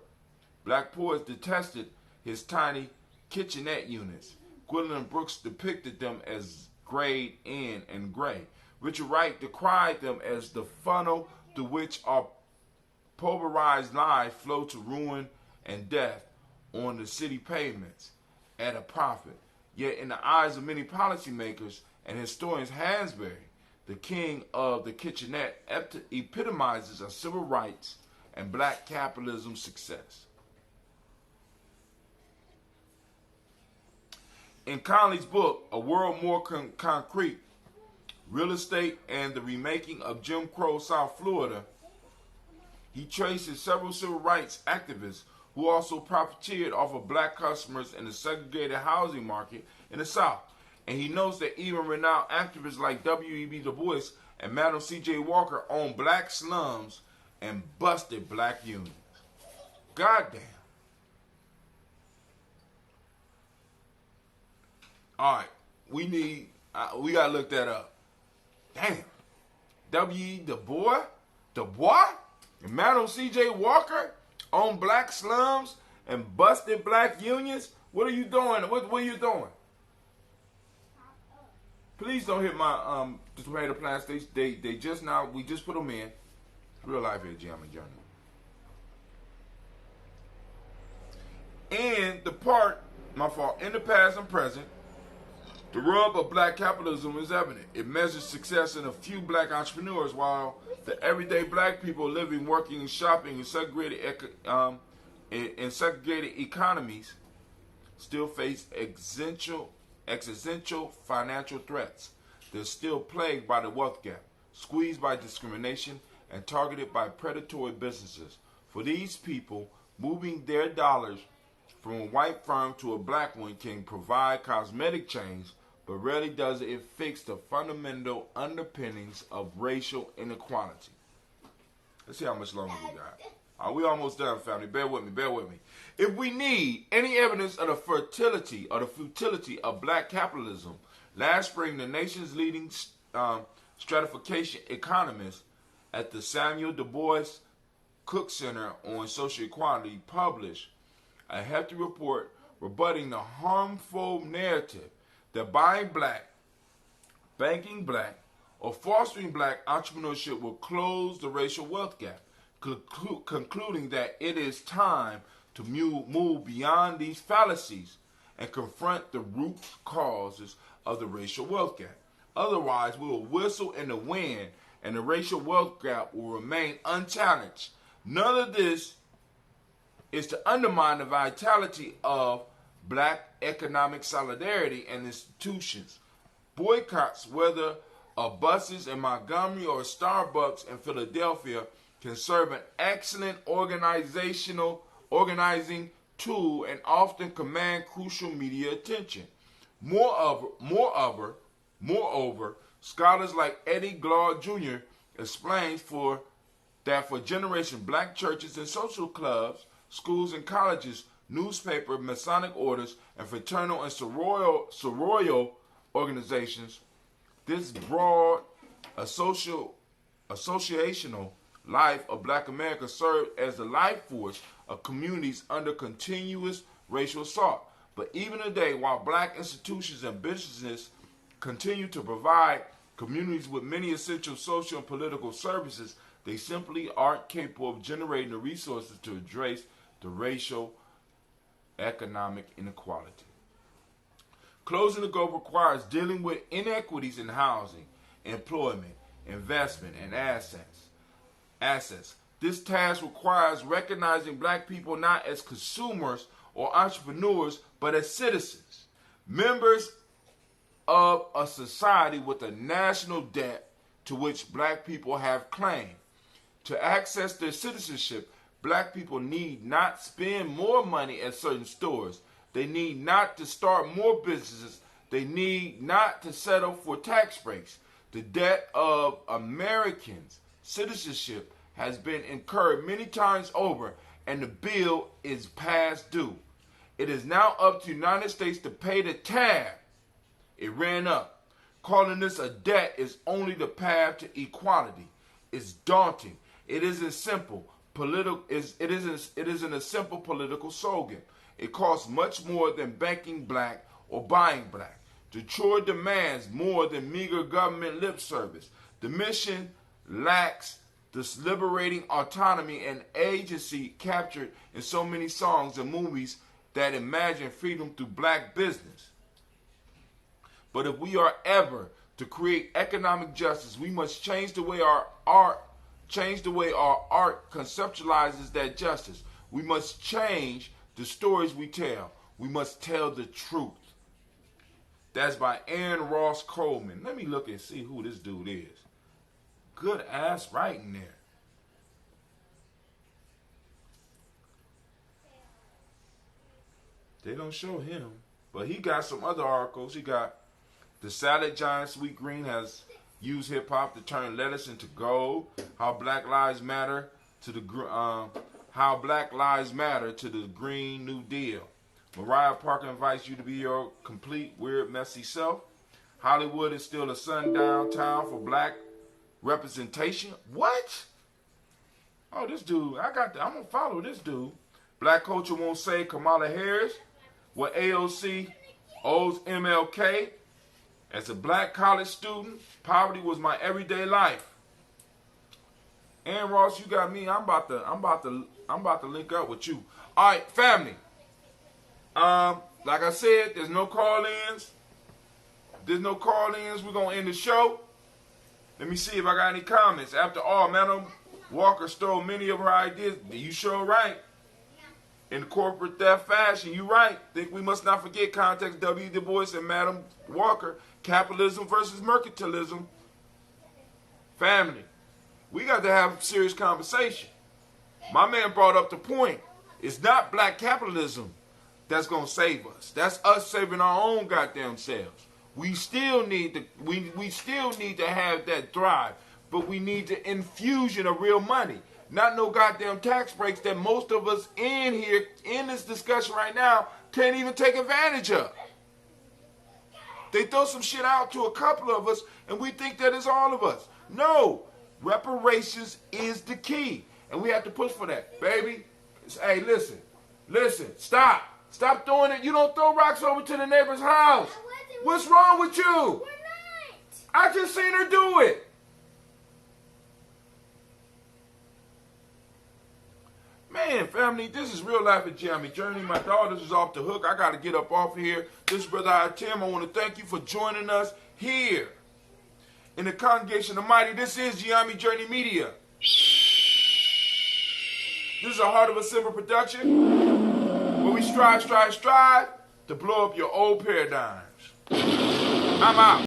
Black poets detested his tiny kitchenette units. Gwendolyn Brooks depicted them as grayed in and gray. Richard Wright decried them as the funnel through which our pulverized lives flow to ruin and death on the city pavements at a profit. Yet in the eyes of many policymakers and historians, Hansberry, the king of the kitchenette, epitomizes a civil rights and black capitalism success. In Connolly's book, A World More Concrete, Real Estate and the Remaking of Jim Crow South Florida, he traces several civil rights activists who also profiteered off of black customers in the segregated housing market in the South. And he notes that even renowned activists like W.E.B. Du Bois and Madam C.J. Walker owned black slums and busted black unions. Goddamn. All right, we gotta look that up. Damn. W.E. Du Bois, and Madam C.J. Walker owned black slums and busted black unions? What are you doing? What are you doing? Please don't hit my the tomato plants. They just now, we just put them in. It's real life here, Jam and Journey. And the part, my fault, in the past and present, the rub of black capitalism is evident. It measures success in a few black entrepreneurs, while the everyday black people living, working, and shopping in segregated economies still face existential financial threats. They're still plagued by the wealth gap, squeezed by discrimination, and targeted by predatory businesses. For these people, moving their dollars from a white firm to a black one can provide cosmetic change, but rarely does it fix the fundamental underpinnings of racial inequality. Let's see how much longer we got. We almost done, family. Bear with me. If we need any evidence of the fertility or the futility of black capitalism, last spring the nation's leading stratification economist at the Samuel Du Bois Cook Center on Social Equality published a hefty report rebutting the harmful narrative that buying black, banking black, or fostering black entrepreneurship will close the racial wealth gap, concluding that it is time to move beyond these fallacies and confront the root causes of the racial wealth gap. Otherwise, we will whistle in the wind and the racial wealth gap will remain unchallenged. None of this is to undermine the vitality of black economic solidarity and institutions. Boycotts, whether of buses in Montgomery or Starbucks in Philadelphia, can serve an excellent organizing tool and often command crucial media attention. Moreover, scholars like Eddie Glaude Jr. explains that for generations, black churches and social clubs, schools and colleges, newspaper, Masonic orders, and fraternal and sororial organizations, this broad associational life of black America served as the life force of communities under continuous racial assault. But even today, while black institutions and businesses continue to provide communities with many essential social and political services, they simply aren't capable of generating the resources to address the racial economic inequality. Closing the gap requires dealing with inequities in housing, employment, investment, and assets. This task requires recognizing black people not as consumers or entrepreneurs, but as citizens, members of a society with a national debt to which black people have claim. To access their citizenship, black people need not spend more money at certain stores. They need not to start more businesses. They need not to settle for tax breaks. The debt of Americans' citizenship has been incurred many times over, and the bill is past due. It is now up to the United States to pay the tab. It ran up. Calling this a debt is only the path to equality. It's daunting. It isn't simple. It isn't a simple political slogan. It costs much more than banking black or buying black. Detroit demands more than meager government lip service. The mission lacks this liberating autonomy and agency captured in so many songs and movies that imagine freedom through black business. But if we are ever to create economic justice, we must change the way our art conceptualizes that justice. We must change the stories we tell. We must tell the truth. That's by Aaron Ross Coleman. Let me look and see who this dude is. Good ass writing there. They don't show him, but he got some other articles. He got The Salad Giant Sweet Green has used hip hop to turn lettuce into gold. How Black Lives Matter to the Green New Deal. Mariah Parker invites you to be your complete, weird, messy self. Hollywood is still a sundown town for black representation. What? Oh, this dude, I'm gonna follow this dude. Black culture won't say Kamala Harris. What AOC owes MLK. As a black college student, poverty was my everyday life. And Ross, you got me. I'm about to link up with you. All right, family. Like I said, there's no call-ins. There's no call-ins. We're gonna end the show. Let me see if I got any comments. After all, Madam Walker stole many of her ideas. You sure right. In corporate theft fashion, you right. Think we must not forget context W. Du Bois and Madam Walker. Capitalism versus mercantilism. Family. We got to have serious conversation. My man brought up the point. It's not black capitalism that's going to save us. That's us saving our own goddamn selves. We still need to we still need to have that drive, but we need the infusion of real money. Not no goddamn tax breaks that most of us in here in this discussion right now can't even take advantage of. They throw some shit out to a couple of us and we think that it's all of us. No. Reparations is the key. And we have to push for that. Baby, hey, listen, stop. Stop throwing it. You don't throw rocks over to the neighbor's house. What's wrong with you? We're not. I just seen her do it. Man, family, this is Real Life with Jamie Journey. My daughters is off the hook. I got to get up off of here. This is Brother Tim. I want to thank you for joining us here in the Congregation of Mighty. This is Giami Journey Media. This is a Heart of a Simple production where we strive to blow up your old paradigms. I'm out.